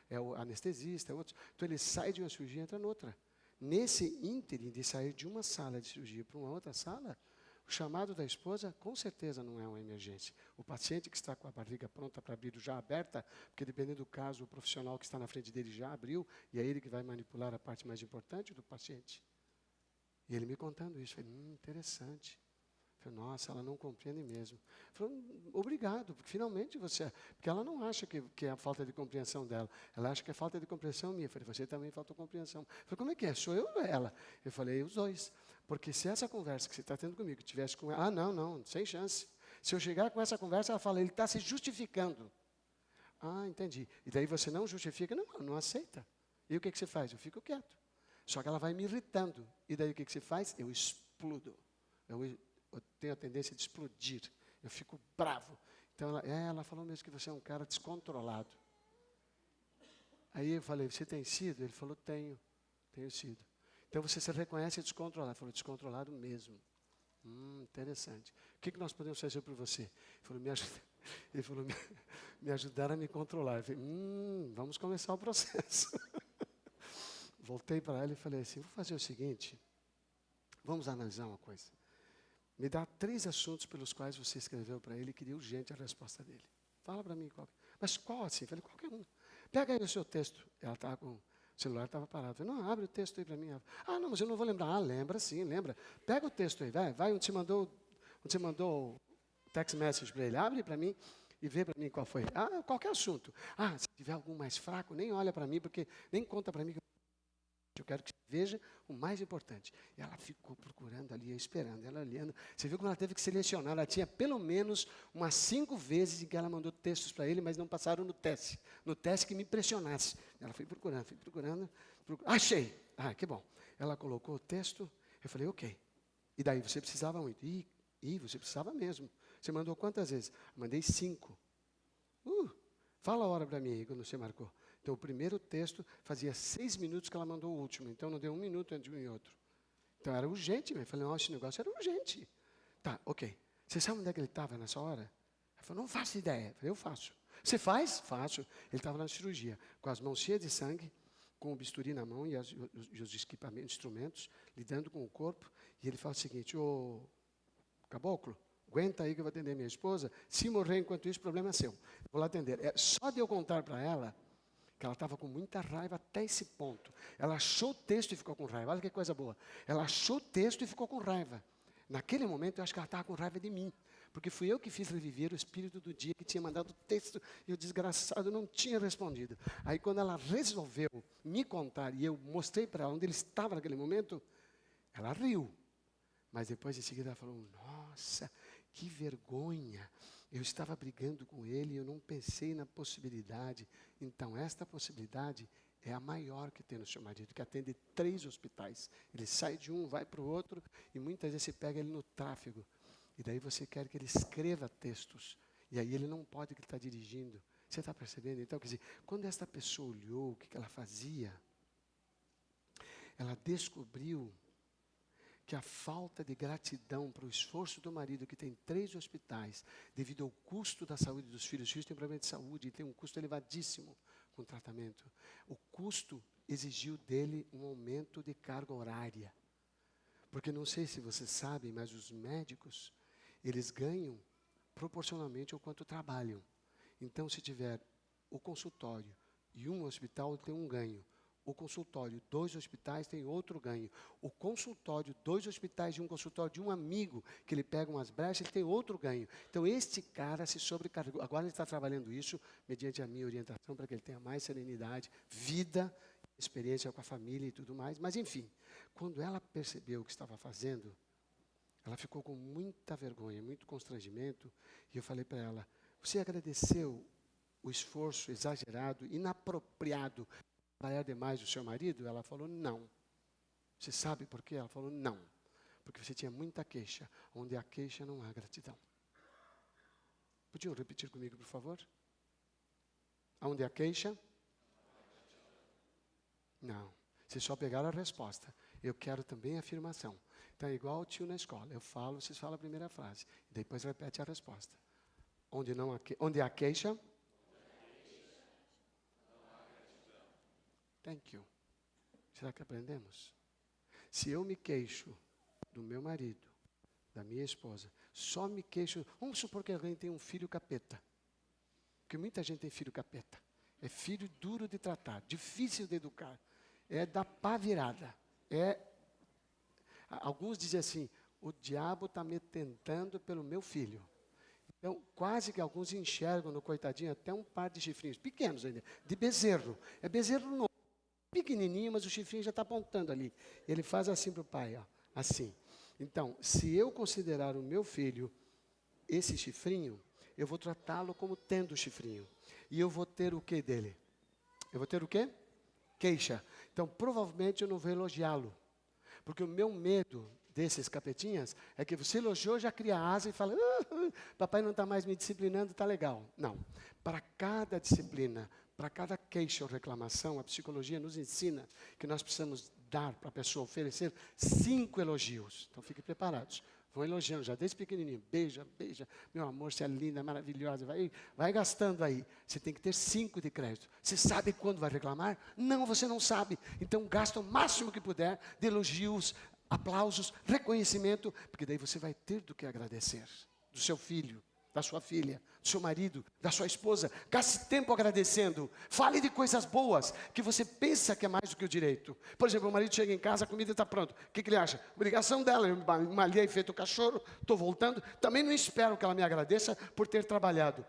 É o anestesista, é outro. Então, ele sai de uma cirurgia e entra noutra. Nesse ínterim de sair de uma sala de cirurgia para uma outra sala, o chamado da esposa, com certeza, não é uma emergência. O paciente que está com a barriga pronta para abrir, já aberta, porque dependendo do caso, o profissional que está na frente dele já abriu, e é ele que vai manipular a parte mais importante do paciente. E ele me contando isso, eu falei, interessante. Eu falei, nossa, ela não compreende mesmo. Eu falei, obrigado, porque finalmente você... Porque ela não acha que é a falta de compreensão dela, ela acha que é falta de compreensão minha. Eu falei, você também faltou compreensão. Eu falei, como é que é? Sou eu ou ela? Eu falei, os dois. Porque se essa conversa que você está tendo comigo tivesse com ela... não, sem chance. Se eu chegar com essa conversa, ela fala, ele está se justificando. Entendi. E daí você não justifica? Não aceita. E o que você faz? Eu fico quieto. Só que ela vai me irritando. E daí o que você faz? Eu explodo. Eu tenho a tendência de explodir. Eu fico bravo. Então, ela falou mesmo que você é um cara descontrolado. Aí eu falei, você tem sido? Ele falou, tenho sido. Então, você se reconhece descontrolado. Ele falou, descontrolado mesmo. Interessante. O que nós podemos fazer por você? Ele falou, me ajudar a me controlar. Eu falei, vamos começar o processo. Voltei para ela e falei assim, vou fazer o seguinte, vamos analisar uma coisa. Me dá 3 assuntos pelos quais você escreveu para ele e queria urgente a resposta dele. Fala para mim qual. Mas qual assim? Falei, qualquer um. Pega aí o seu texto. Ela estava com... O celular estava parado. Falei, não, abre o texto aí para mim. Não, mas eu não vou lembrar. Lembra sim, lembra. Pega o texto aí, vai onde você mandou o text message para ele. Abre para mim e vê para mim qual foi. Qualquer assunto. Se tiver algum mais fraco, nem olha para mim, porque nem conta para mim. Eu quero que você veja o mais importante. E ela ficou procurando ali, esperando, ela olhando. Você viu como ela teve que selecionar. Ela tinha pelo menos umas 5 vezes em que ela mandou textos para ele, mas não passaram no teste. No teste que me impressionasse. Ela foi procurando. Achei! Que bom. Ela colocou o texto, eu falei, ok. E daí, você precisava muito? Você precisava mesmo. Você mandou quantas vezes? Eu mandei 5. Fala a hora para mim aí, quando você marcou. Então, o primeiro texto fazia 6 minutos que ela mandou o último. Então, não deu 1 minuto entre um e outro. Então, era urgente. Eu falei, esse negócio era urgente. Tá, ok. Você sabe onde é que ele estava nessa hora? Ela falou, não faço ideia. Eu falei, eu faço. Você faz? Faço. Ele estava na cirurgia, com as mãos cheias de sangue, com o bisturi na mão e os equipamentos, instrumentos, lidando com o corpo. E ele fala o seguinte: ô caboclo, aguenta aí que eu vou atender minha esposa. Se morrer enquanto isso, o problema é seu. Vou lá atender. Só de eu contar para ela que ela estava com muita raiva até esse ponto. Ela achou o texto e ficou com raiva. Olha que coisa boa. Ela achou o texto e ficou com raiva. Naquele momento, eu acho que ela estava com raiva de mim. Porque fui eu que fiz reviver o espírito do dia que tinha mandado o texto e o desgraçado não tinha respondido. Aí, quando ela resolveu me contar e eu mostrei para ela onde ele estava naquele momento, ela riu. Mas depois, em seguida, ela falou: nossa, que vergonha. Eu estava brigando com ele e eu não pensei na possibilidade. Então, esta possibilidade é a maior que tem no seu marido, que atende 3 hospitais. Ele sai de um, vai para o outro, e muitas vezes você pega ele no tráfego. E daí você quer que ele escreva textos. E aí ele não pode, que ele está dirigindo. Você está percebendo? Então, quer dizer, quando esta pessoa olhou o que ela fazia, ela descobriu que a falta de gratidão para o esforço do marido, que tem 3 hospitais, devido ao custo da saúde dos filhos. Os filhos têm problema de saúde, e tem um custo elevadíssimo com o tratamento. O custo exigiu dele um aumento de carga horária. Porque não sei se vocês sabem, mas os médicos, eles ganham proporcionalmente ao quanto trabalham. Então, se tiver o consultório e um hospital, tem um ganho. O consultório, 2 hospitais, tem outro ganho. O consultório, 2 hospitais e um consultório de um amigo, que ele pega umas brechas, ele tem outro ganho. Então, este cara se sobrecarregou. Agora ele está trabalhando isso, mediante a minha orientação, para que ele tenha mais serenidade, vida, experiência com a família e tudo mais. Mas, enfim, quando ela percebeu o que estava fazendo, ela ficou com muita vergonha, muito constrangimento. E eu falei para ela: você agradeceu o esforço exagerado, inapropriado, trabalhar demais do seu marido? Ela falou: não. Você sabe por quê? Ela falou: não. Porque você tinha muita queixa. Onde há queixa não há gratidão. Podiam repetir comigo, por favor? Onde há queixa? Não. Vocês só pegaram a resposta. Eu quero também a afirmação. Então é igual o tio na escola. Eu falo, vocês falam a primeira frase. Depois repete a resposta. Onde há queixa? Thank you. Será que aprendemos? Se eu me queixo do meu marido, da minha esposa, só me queixo. Vamos supor que alguém tem um filho capeta. Porque muita gente tem filho capeta. É filho duro de tratar, difícil de educar. É da pá virada. Alguns dizem assim: o diabo está me tentando pelo meu filho. Então, quase que alguns enxergam no coitadinho até um par de chifrinhos, pequenos ainda, de bezerro. É bezerro novo, pequenininho, mas o chifrinho já está apontando ali. Ele faz assim para o pai, ó, assim. Então, se eu considerar o meu filho esse chifrinho, eu vou tratá-lo como tendo chifrinho. E eu vou ter o que dele? Eu vou ter o quê? Queixa. Então, provavelmente eu não vou elogiá-lo. Porque o meu medo desses capetinhas é que você elogiou, já cria asa e fala: papai não está mais me disciplinando, está legal. Não. Para cada disciplina, para cada queixa ou reclamação, a psicologia nos ensina que nós precisamos dar para a pessoa, oferecer 5 elogios. Então, fiquem preparados. Vão elogiando já desde pequenininho. Beija, beija. Meu amor, você é linda, maravilhosa. Vai gastando aí. Você tem que ter 5 de crédito. Você sabe quando vai reclamar? Não, você não sabe. Então, gasta o máximo que puder de elogios, aplausos, reconhecimento, porque daí você vai ter do que agradecer. Do seu filho, da sua filha, do seu marido, da sua esposa. Gaste tempo agradecendo. Fale de coisas boas que você pensa que é mais do que o direito. Por exemplo, o marido chega em casa, a comida está pronta. O que ele acha? Obrigação dela. Eu malhei, feito o cachorro, estou voltando. Também não espero que ela me agradeça por ter trabalhado.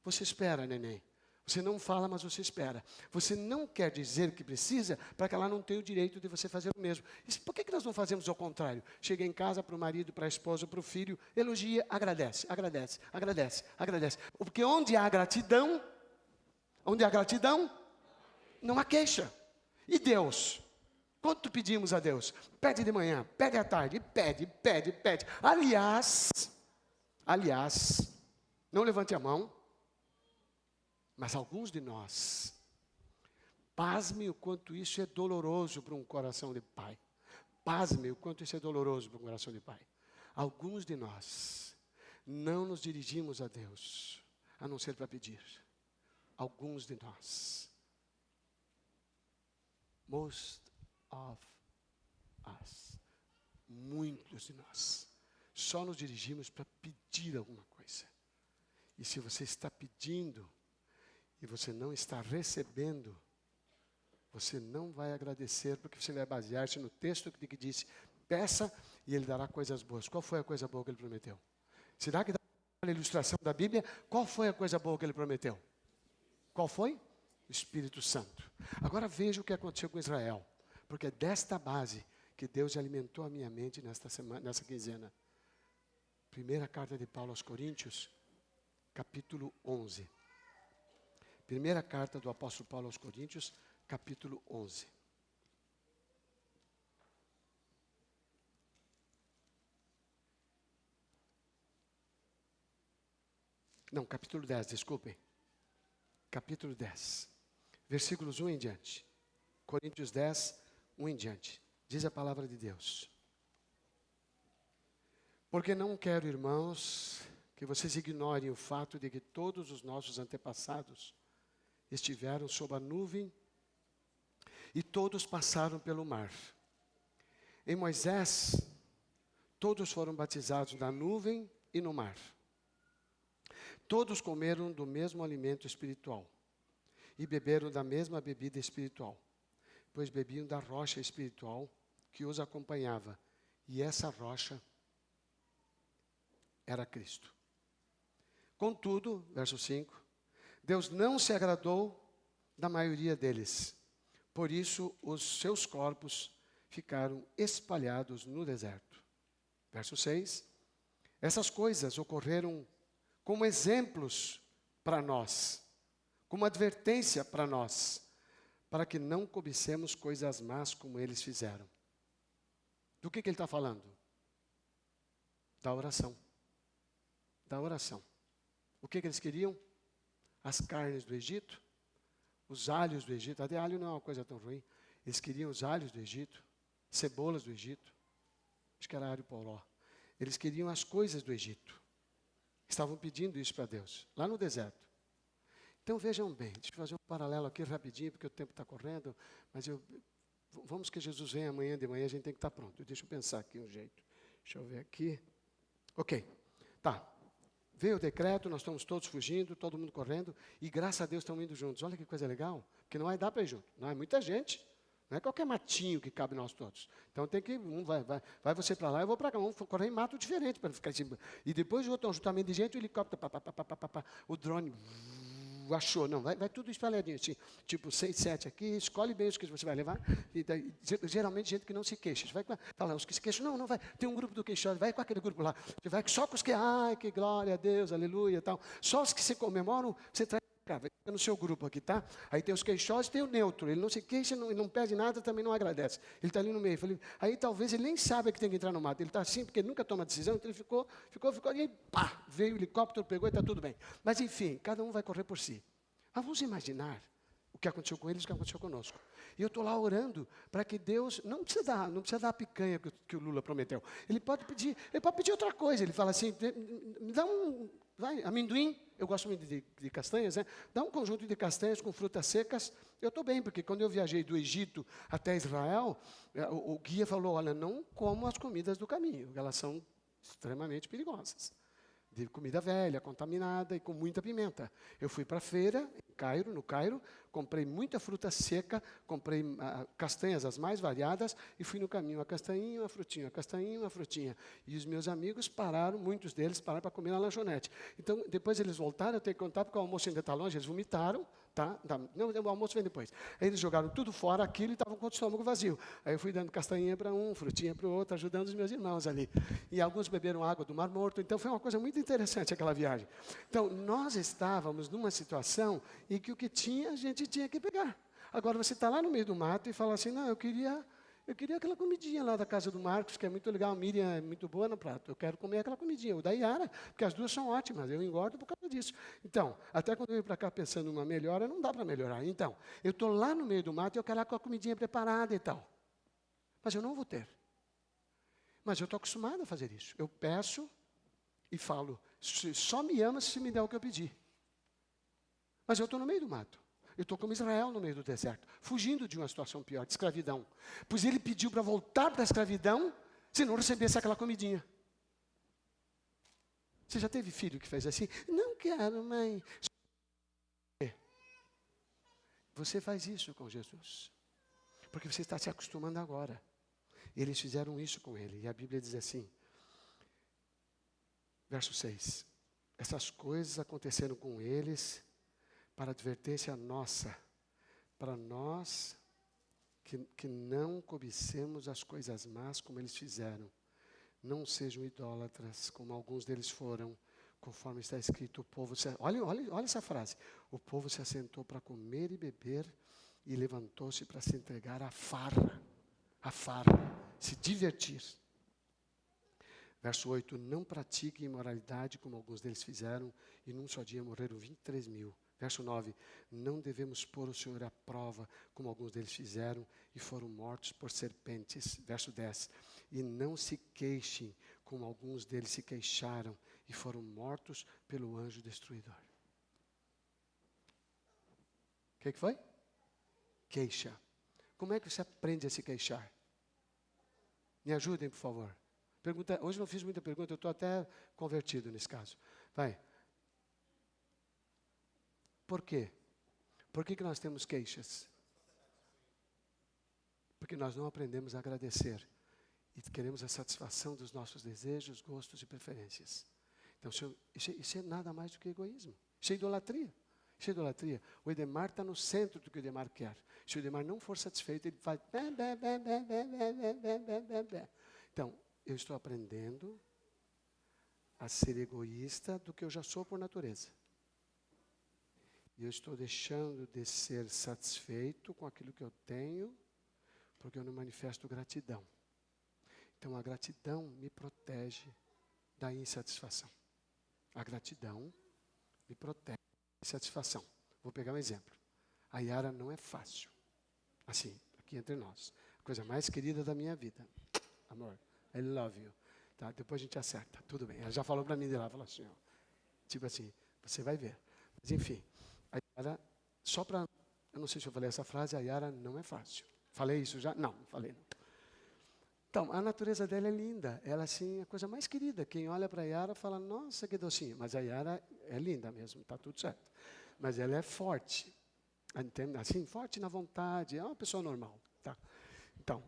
Você espera, neném. Você não fala, mas você espera. Você não quer dizer que precisa para que ela não tenha o direito de você fazer o mesmo. Por que nós não fazemos ao contrário? Chega em casa para o marido, para a esposa, para o filho, elogia, agradece, agradece, agradece, agradece. Porque onde há gratidão, não há queixa. E Deus? Quanto pedimos a Deus? Pede de manhã, pede à tarde, pede. Aliás, não levante a mão. Mas alguns de nós, pasme o quanto isso é doloroso para um coração de pai. Pasme o quanto isso é doloroso para um coração de pai. Alguns de nós não nos dirigimos a Deus a não ser para pedir. Alguns de nós. Most of us. Muitos de nós. Só nos dirigimos para pedir alguma coisa. E se você está pedindo e você não está recebendo, você não vai agradecer, porque você vai basear-se no texto que disse, peça e Ele dará coisas boas. Qual foi a coisa boa que Ele prometeu? Será que dá a ilustração da Bíblia? Qual foi a coisa boa que Ele prometeu? Qual foi? O Espírito Santo. Agora veja o que aconteceu com Israel. Porque é desta base que Deus alimentou a minha mente nessa quinzena. Primeira carta de Paulo aos Coríntios, capítulo 11. Primeira carta do apóstolo Paulo aos Coríntios, capítulo 11. Não, capítulo 10, desculpem. Capítulo 10, versículos 1 em diante. Coríntios 10, 1 em diante. Diz a palavra de Deus. Porque não quero, irmãos, que vocês ignorem o fato de que todos os nossos antepassados estiveram sob a nuvem e todos passaram pelo mar. Em Moisés, todos foram batizados na nuvem e no mar. Todos comeram do mesmo alimento espiritual e beberam da mesma bebida espiritual, pois bebiam da rocha espiritual que os acompanhava, e essa rocha era Cristo. Contudo, verso 5, Deus não se agradou da maioria deles, por isso os seus corpos ficaram espalhados no deserto. Verso 6, essas coisas ocorreram como exemplos para nós, como advertência para nós, para que não cobicemos coisas más como eles fizeram. Do que ele está falando? Da oração. Da oração. O que eles queriam? As carnes do Egito, os alhos do Egito. Até alho não é uma coisa tão ruim. Eles queriam os alhos do Egito, cebolas do Egito. Acho que era alho poró. Eles queriam as coisas do Egito. Estavam pedindo isso para Deus, lá no deserto. Então vejam bem, deixa eu fazer um paralelo aqui rapidinho, porque o tempo está correndo, mas vamos que Jesus venha amanhã de manhã, a gente tem que estar pronto. Deixa eu pensar aqui um jeito. Deixa eu ver aqui. Ok, tá. Veio o decreto, nós estamos todos fugindo, todo mundo correndo, e graças a Deus estão indo juntos. Olha que coisa legal, porque não vai dar para ir junto, não é muita gente. Não é qualquer matinho que cabe nós todos. Então tem que, vai você para lá, eu vou para cá. Vamos correr em mato diferente para ficar em cima. E depois o outro ajuntamento de gente, o helicóptero, o drone, achou. Não, vai tudo espalhadinho, assim, tipo 6, 7 aqui, escolhe bem os que você vai levar. E daí, geralmente gente que não se queixa. Você vai falar, os que se queixam, não vai. Tem um grupo do queixoso, vai com aquele grupo lá. Você vai só com os que, ai, que glória a Deus, aleluia e tal. Só os que se comemoram, você traz. Vai no seu grupo aqui, tá? Aí tem os queixosos e tem o neutro. Ele não se queixa, não pede nada, também não agradece. Ele está ali no meio. Falei, aí talvez ele nem sabe que tem que entrar no mato. Ele está assim, porque ele nunca toma decisão, então ele ficou, e aí, pá, veio o helicóptero, pegou e está tudo bem. Mas enfim, cada um vai correr por si. Mas vamos imaginar o que aconteceu com eles, o que aconteceu conosco. E eu estou lá orando para que Deus, não precisa dar a picanha que o Lula prometeu. Ele pode pedir outra coisa. Ele fala assim, me dá amendoim, eu gosto muito de castanhas, né? Dá um conjunto de castanhas com frutas secas, eu estou bem, porque quando eu viajei do Egito até Israel, o guia falou, olha, não como as comidas do caminho, elas são extremamente perigosas. De comida velha, contaminada e com muita pimenta. Eu fui para a feira, no Cairo, comprei muita fruta seca, comprei castanhas as mais variadas e fui no caminho, uma castanhinha, uma frutinha, uma castanhinha, uma frutinha. E os meus amigos pararam, muitos deles pararam para comer na lanchonete. Então, depois eles voltaram, eu tenho que contar, porque o almoço ainda está longe, eles vomitaram, tá? Não, o almoço vem depois. Aí eles jogaram tudo fora aquilo e estavam com o estômago vazio. Aí eu fui dando castanhinha para um, frutinha para o outro, ajudando os meus irmãos ali. E alguns beberam água do Mar Morto, então foi uma coisa muito interessante aquela viagem. Então, nós estávamos numa situação em que o que tinha, a gente tinha que pegar. Agora, você está lá no meio do mato e fala assim, não, eu queria aquela comidinha lá da casa do Marcos, que é muito legal, a Miriam é muito boa no prato. Eu quero comer aquela comidinha. O da Yara, porque as duas são ótimas, eu engordo por causa disso. Então, até quando eu venho para cá pensando numa melhora, não dá para melhorar. Então, eu estou lá no meio do mato e eu quero lá com a comidinha preparada e tal. Mas eu não vou ter. Mas eu estou acostumado a fazer isso. Eu peço e falo, só me ama se me der o que eu pedi. Mas eu estou no meio do mato. Eu estou como Israel no meio do deserto, fugindo de uma situação pior, de escravidão. Pois ele pediu para voltar para a escravidão, se não recebesse aquela comidinha. Você já teve filho que fez assim? Não quero, mãe. Você faz isso com Jesus. Porque você está se acostumando agora. Eles fizeram isso com ele. E a Bíblia diz assim, verso 6. Essas coisas aconteceram com eles para advertência nossa, para nós que não cobicemos as coisas más como eles fizeram. Não sejam idólatras, como alguns deles foram, conforme está escrito, o povo olha essa frase, o povo se assentou para comer e beber e levantou-se para se entregar à farra, se divertir. Verso 8, não pratiquem imoralidade como alguns deles fizeram e num só dia morreram 23 mil. Verso 9, não devemos pôr o Senhor à prova, como alguns deles fizeram, e foram mortos por serpentes. Verso 10, e não se queixem, como alguns deles se queixaram, e foram mortos pelo anjo destruidor. O que foi? Queixa. Como é que você aprende a se queixar? Me ajudem, por favor. Pergunta, hoje não fiz muita pergunta, eu estou até convertido nesse caso. Vai. Por quê? Por que nós temos queixas? Porque nós não aprendemos a agradecer. E queremos a satisfação dos nossos desejos, gostos e preferências. Então, isso é nada mais do que egoísmo. Isso é idolatria. Isso é idolatria. O Edemar está no centro do que o Edemar quer. Se o Edemar não for satisfeito, ele faz... Então, eu estou aprendendo a ser egoísta do que eu já sou por natureza. E eu estou deixando de ser satisfeito com aquilo que eu tenho, porque eu não manifesto gratidão. Então, a gratidão me protege da insatisfação. A gratidão me protege da insatisfação. Vou pegar um exemplo. A Yara não é fácil. Assim, aqui entre nós. A coisa mais querida da minha vida. Amor, I love you. Tá? Depois a gente acerta. Tudo bem. Ela já falou para mim de lá. Falou assim, ó, tipo assim, você vai ver. Mas enfim, a Yara, só para... Eu não sei se eu falei essa frase, a Yara não é fácil. Falei isso já? Não, não falei não. Então, a natureza dela é linda. Ela, assim, é a coisa mais querida. Quem olha para a Yara fala, nossa, que docinho. Mas a Yara é linda mesmo, está tudo certo. Mas ela é forte. Assim, forte na vontade. É uma pessoa normal. Tá? Então,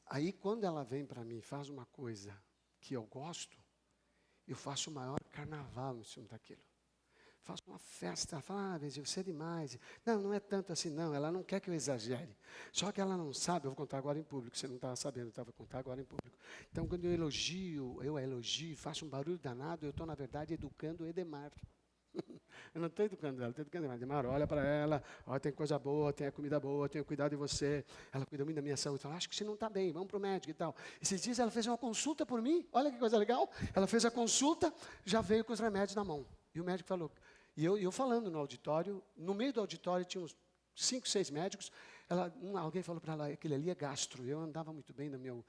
aí quando ela vem para mim e faz uma coisa que eu gosto, eu faço o maior carnaval em cima daquilo. Faço uma festa, ela fala, você é demais. Não, não é tanto assim, não. Ela não quer que eu exagere. Só que ela não sabe, eu vou contar agora em público. Você não estava sabendo, eu estava contar agora em público. Então, quando eu a elogio, faço um barulho danado, eu estou, na verdade, educando o Edemar. Eu não estou educando ela, estou educando ela. Edemar, olha para ela, olha, tem coisa boa, tem a comida boa, tenho cuidado de você. Ela cuida muito da minha saúde. Fala, acho que você não está bem, vamos para o médico e tal. Esses dias ela fez uma consulta por mim, olha que coisa legal. Ela fez a consulta, já veio com os remédios na mão. E o médico falou... E eu falando no auditório, no meio do auditório tinha uns 5, 6 médicos. Alguém falou para ela, aquele ali é gastro. Eu andava muito bem do meu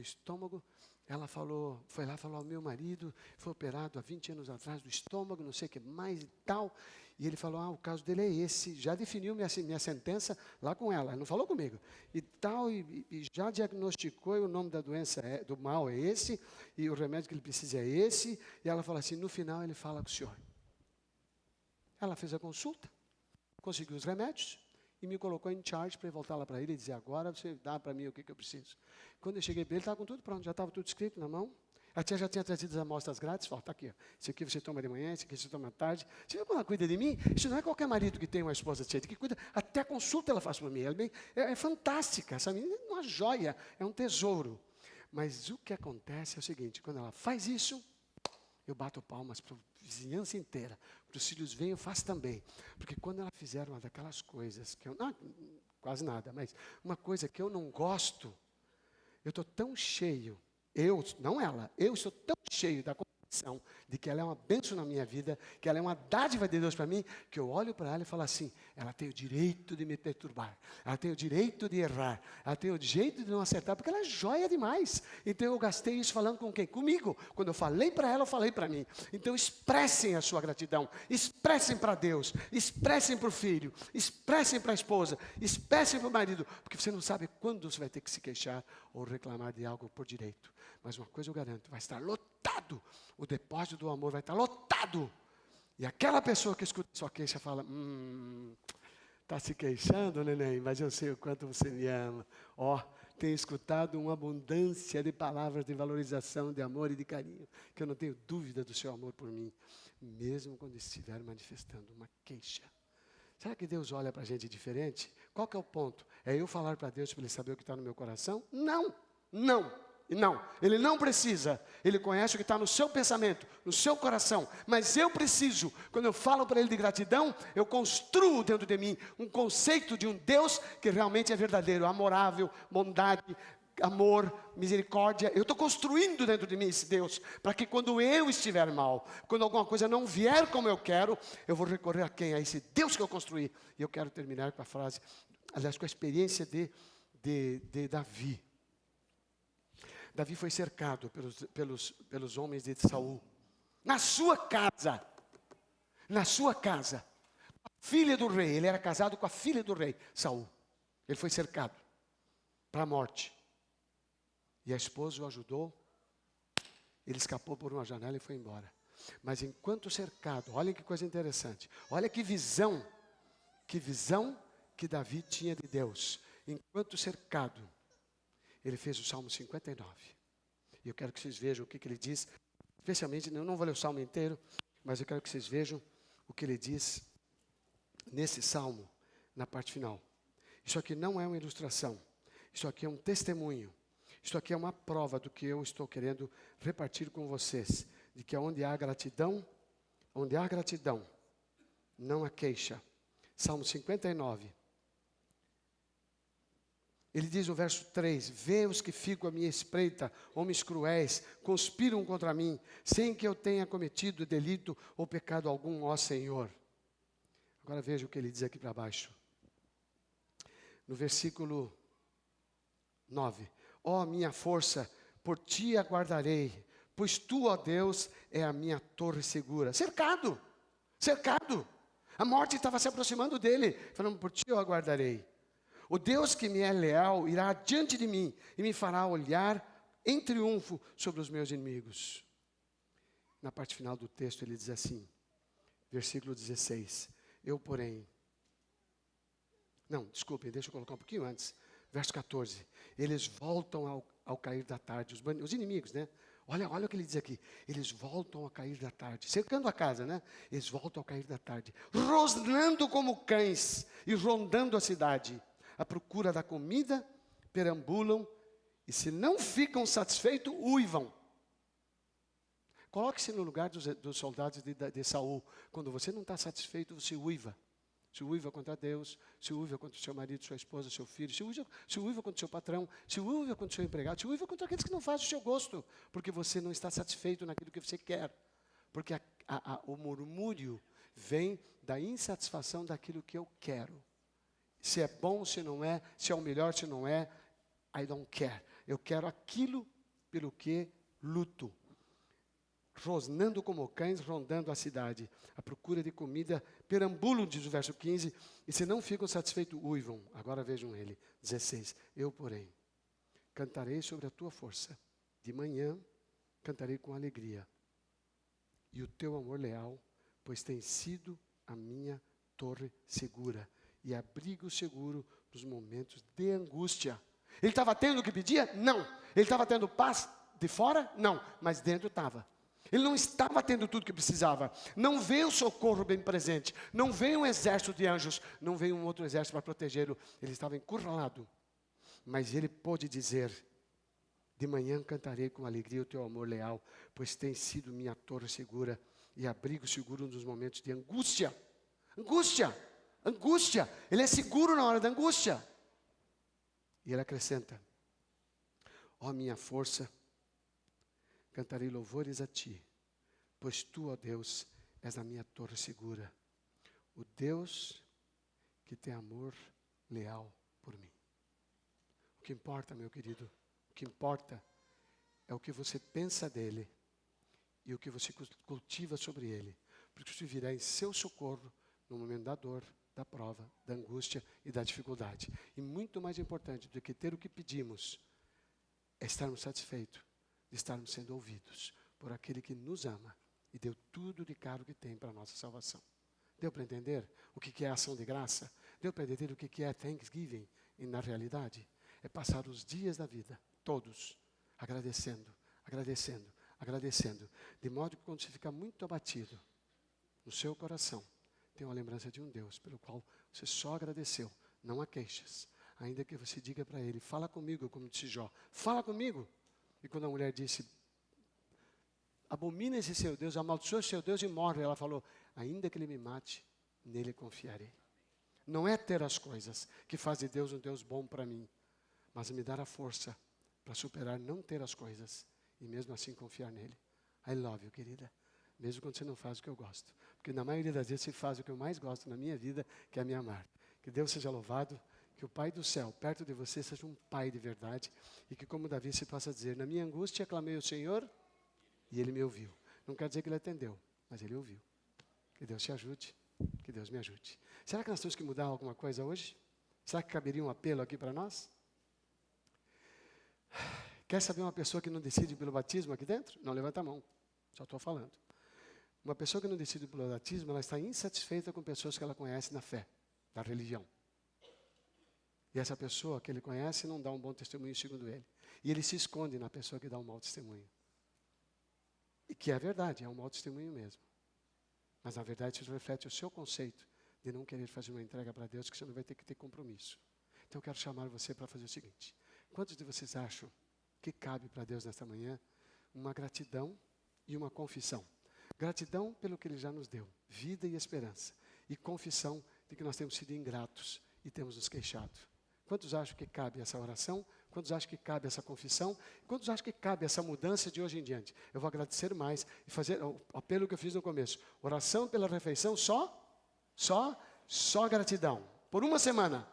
estômago. Ela foi lá e falou, meu marido foi operado há 20 anos atrás do estômago, não sei o que mais e tal. E ele falou, o caso dele é esse. Já definiu minha sentença lá com ela. Ele não falou comigo. E tal, e já diagnosticou, e o nome da doença, do mal é esse, e o remédio que ele precisa é esse. E ela falou assim, no final ele fala com o senhor. Ela fez a consulta, conseguiu os remédios e me colocou em charge para voltar lá para ele e dizer, agora você dá para mim o que eu preciso. Quando eu cheguei para ele, estava com tudo pronto, já estava tudo escrito na mão. A tia já tinha trazido as amostras grátis, falou, está aqui, ó. Esse aqui você toma de manhã, esse aqui você toma à tarde. Você viu como ela cuida de mim? Isso não é qualquer marido que tem uma esposa cheia, que cuida, até a consulta ela faz para mim. Ela é fantástica, essa menina é uma joia, é um tesouro. Mas o que acontece é o seguinte, quando ela faz isso, eu bato palmas para a vizinhança inteira. Para os filhos vêm, eu faço também. Porque quando ela fizer uma daquelas coisas, que eu quase nada, mas uma coisa que eu não gosto, eu estou tão cheio, não ela, eu estou tão cheio da de que ela é uma bênção na minha vida, que ela é uma dádiva de Deus para mim, que eu olho para ela e falo assim, ela tem o direito de me perturbar, ela tem o direito de errar, ela tem o direito de não acertar, porque ela é joia demais. Então eu gastei isso falando com quem? Comigo. Quando eu falei para ela, eu falei para mim. Então expressem a sua gratidão, expressem para Deus, expressem para o filho, expressem para a esposa, expressem para o marido, porque você não sabe quando você vai ter que se queixar ou reclamar de algo por direito. Mas uma coisa eu garanto, vai estar lotado, o depósito do amor vai estar lotado. E aquela pessoa que escuta sua queixa fala, está se queixando, neném, mas eu sei o quanto você me ama. Tenho escutado uma abundância de palavras de valorização, de amor e de carinho, que eu não tenho dúvida do seu amor por mim, mesmo quando estiver manifestando uma queixa. Será que Deus olha para a gente diferente? Qual que é o ponto? É eu falar para Deus para Ele saber o que está no meu coração? Não, Ele não precisa. Ele conhece o que está no seu pensamento, no seu coração. Mas eu preciso, quando eu falo para Ele de gratidão, eu construo dentro de mim um conceito de um Deus que realmente é verdadeiro, amorável, bondade, amor, misericórdia. Eu estou construindo dentro de mim esse Deus, para que quando eu estiver mal, quando alguma coisa não vier como eu quero, eu vou recorrer a quem? A esse Deus que eu construí. E eu quero terminar com a frase, aliás, com a experiência de Davi. Davi foi cercado pelos homens de Saul. Na sua casa, a filha do rei, ele era casado com a filha do rei, Saul. Ele foi cercado para a morte. E a esposa o ajudou, ele escapou por uma janela e foi embora. Mas enquanto cercado, olhem que coisa interessante, olha que visão que Davi tinha de Deus. Enquanto cercado, ele fez o Salmo 59. E eu quero que vocês vejam o que ele diz, especialmente, eu não vou ler o Salmo inteiro, mas eu quero que vocês vejam o que ele diz nesse Salmo, na parte final. Isso aqui não é uma ilustração, isso aqui é um testemunho, isso aqui é uma prova do que eu estou querendo repartir com vocês, de que onde há gratidão, não há queixa. Salmo 59. Ele diz no verso 3, vê os que ficam à minha espreita, homens cruéis, conspiram contra mim, sem que eu tenha cometido delito ou pecado algum, ó Senhor. Agora veja o que ele diz aqui para baixo. No versículo 9, ó minha força, por ti aguardarei, pois tu, ó Deus, é a minha torre segura. Cercado. A morte estava se aproximando dele, falando, por ti eu aguardarei. O Deus que me é leal irá adiante de mim e me fará olhar em triunfo sobre os meus inimigos. Na parte final do texto ele diz assim, versículo 16, deixa eu colocar um pouquinho antes, verso 14, eles voltam ao cair da tarde, os inimigos, né? Olha o que ele diz aqui, eles voltam ao cair da tarde, cercando a casa, né? Eles voltam ao cair da tarde, rosnando como cães e rondando a cidade. À procura da comida, perambulam, e se não ficam satisfeitos, uivam. Coloque-se no lugar dos soldados de Saul. Quando você não está satisfeito, você uiva. Se uiva contra Deus, se uiva contra o seu marido, sua esposa, seu filho, se uiva contra o seu patrão, se uiva contra o seu empregado, se uiva contra aqueles que não fazem o seu gosto, porque você não está satisfeito naquilo que você quer. Porque o murmúrio vem da insatisfação daquilo que eu quero. Se é bom, se não é, se é o melhor, se não é, I don't care. Eu quero aquilo pelo que luto. Rosnando como cães, rondando a cidade. À procura de comida, perambulam, diz o verso 15, e se não ficam satisfeitos, uivam. Agora vejam ele, 16. Eu, porém, cantarei sobre a tua força. De manhã, cantarei com alegria. E o teu amor leal, pois tem sido a minha torre segura. E abrigo seguro nos momentos de angústia. Ele estava tendo o que pedia? Não. Ele estava tendo paz de fora? Não. Mas dentro estava. Ele não estava tendo tudo que precisava. Não veio o socorro bem presente. Não veio um exército de anjos. Não veio um outro exército para protegê-lo. Ele estava encurralado. Mas ele pôde dizer, de manhã cantarei com alegria o teu amor leal, pois tem sido minha torre segura e abrigo seguro nos momentos de angústia. Angústia, ele é seguro na hora da angústia. E ele acrescenta, ó minha força, cantarei louvores a ti, Pois tu, ó Deus, és a minha torre segura, o Deus que tem amor leal por mim. O que importa, meu querido, o que importa é o que você pensa dele e o que você cultiva sobre ele, porque isso virá em seu socorro no momento da dor, da prova, da angústia e da dificuldade. E muito mais importante do que ter o que pedimos, é estarmos satisfeitos de estarmos sendo ouvidos por aquele que nos ama e deu tudo de caro que tem para a nossa salvação. Deu para entender o que é ação de graça? Deu para entender o que é Thanksgiving na realidade? É passar os dias da vida, todos, agradecendo, agradecendo, agradecendo. De modo que quando você fica muito abatido, no seu coração, tem uma lembrança de um Deus pelo qual você só agradeceu, não há queixas. Ainda que você diga para ele, fala comigo, como disse Jó, fala comigo. E quando a mulher disse, abomina esse seu Deus, amaldiçoa esse seu Deus e morre, ela falou, ainda que ele me mate, nele confiarei. Não é ter as coisas que faz de Deus um Deus bom para mim, mas me dar a força para superar não ter as coisas e mesmo assim confiar nele. I love you, querida. Mesmo quando você não faz o que eu gosto. Porque na maioria das vezes você faz o que eu mais gosto na minha vida, que é me amar. Que Deus seja louvado, que o Pai do céu, perto de você, seja um Pai de verdade. E que como Davi se possa dizer, na minha angústia clamei ao Senhor e Ele me ouviu. Não quer dizer que Ele atendeu, mas Ele ouviu. Que Deus te ajude, que Deus me ajude. Será que nós temos que mudar alguma coisa hoje? Será que caberia um apelo aqui para nós? Quer saber uma pessoa que não decide pelo batismo aqui dentro? Não levanta a mão, só estou falando. Uma pessoa que não decide pelo batismo, ela está insatisfeita com pessoas que ela conhece na fé, da religião. E essa pessoa que ele conhece não dá um bom testemunho segundo ele. E ele se esconde na pessoa que dá um mau testemunho. E que é verdade, é um mau testemunho mesmo. Mas na verdade isso reflete o seu conceito de não querer fazer uma entrega para Deus, que você não vai ter que ter compromisso. Então eu quero chamar você para fazer o seguinte. Quantos de vocês acham que cabe para Deus nesta manhã uma gratidão e uma confissão? Gratidão pelo que Ele já nos deu, vida e esperança. E confissão de que nós temos sido ingratos e temos nos queixado. Quantos acham que cabe essa oração? Quantos acham que cabe essa confissão? Quantos acham que cabe essa mudança de hoje em diante? Eu vou agradecer mais e fazer o apelo que eu fiz no começo. Oração pela refeição só gratidão. Por uma semana.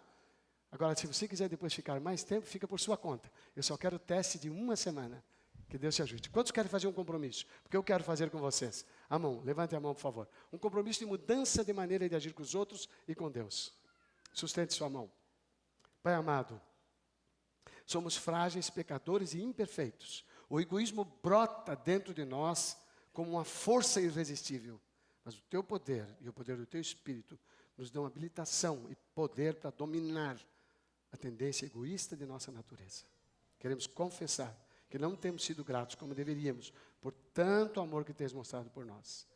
Agora, se você quiser depois ficar mais tempo, fica por sua conta. Eu só quero teste de uma semana. Que Deus te ajude. Quantos querem fazer um compromisso? Porque eu quero fazer com vocês. A mão, levante a mão, por favor. Um compromisso de mudança de maneira de agir com os outros e com Deus. Sustente sua mão. Pai amado, somos frágeis, pecadores e imperfeitos. O egoísmo brota dentro de nós como uma força irresistível. Mas o teu poder e o poder do teu Espírito nos dão habilitação e poder para dominar a tendência egoísta de nossa natureza. Queremos confessar que não temos sido gratos como deveríamos por tanto amor que tens mostrado por nós.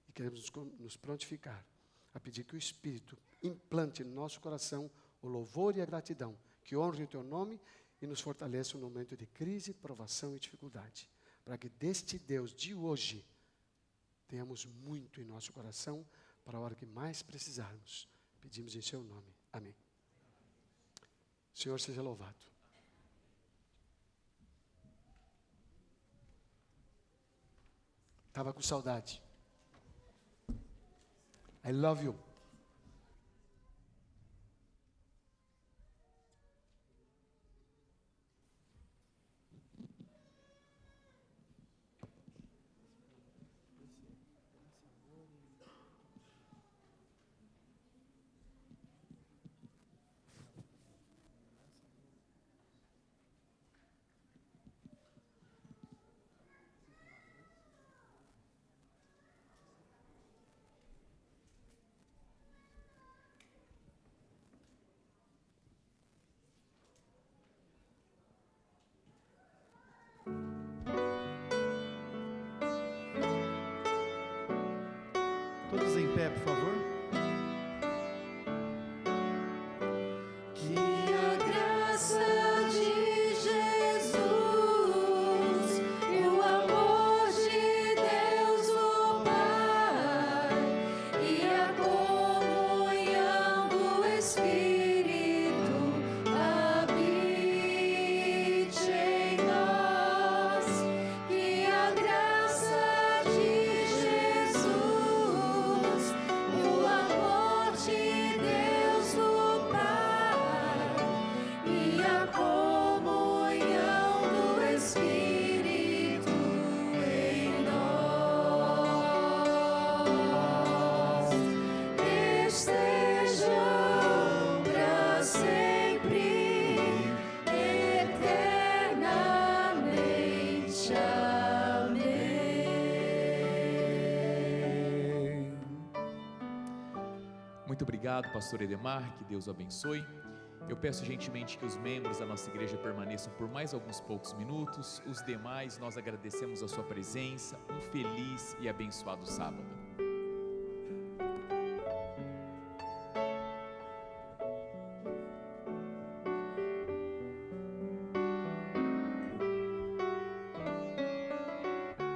E queremos nos prontificar a pedir que o Espírito implante no nosso coração o louvor e a gratidão, que honre o teu nome e nos fortaleça no momento de crise, provação e dificuldade. Para que deste Deus de hoje tenhamos muito em nosso coração para a hora que mais precisarmos. Pedimos em seu nome. Amém. O Senhor seja louvado. Estava com saudade. I love you. Todos em pé, por favor. Que a graça de Jesus e o amor de Deus o Pai e a comunhão do Espírito habite em nós. Que a graça de Jesus Muito obrigado, pastor Edemar, que Deus o abençoe. Eu peço gentilmente que os membros da nossa igreja permaneçam por mais alguns poucos minutos. Os demais, nós agradecemos a sua presença. Um feliz e abençoado sábado.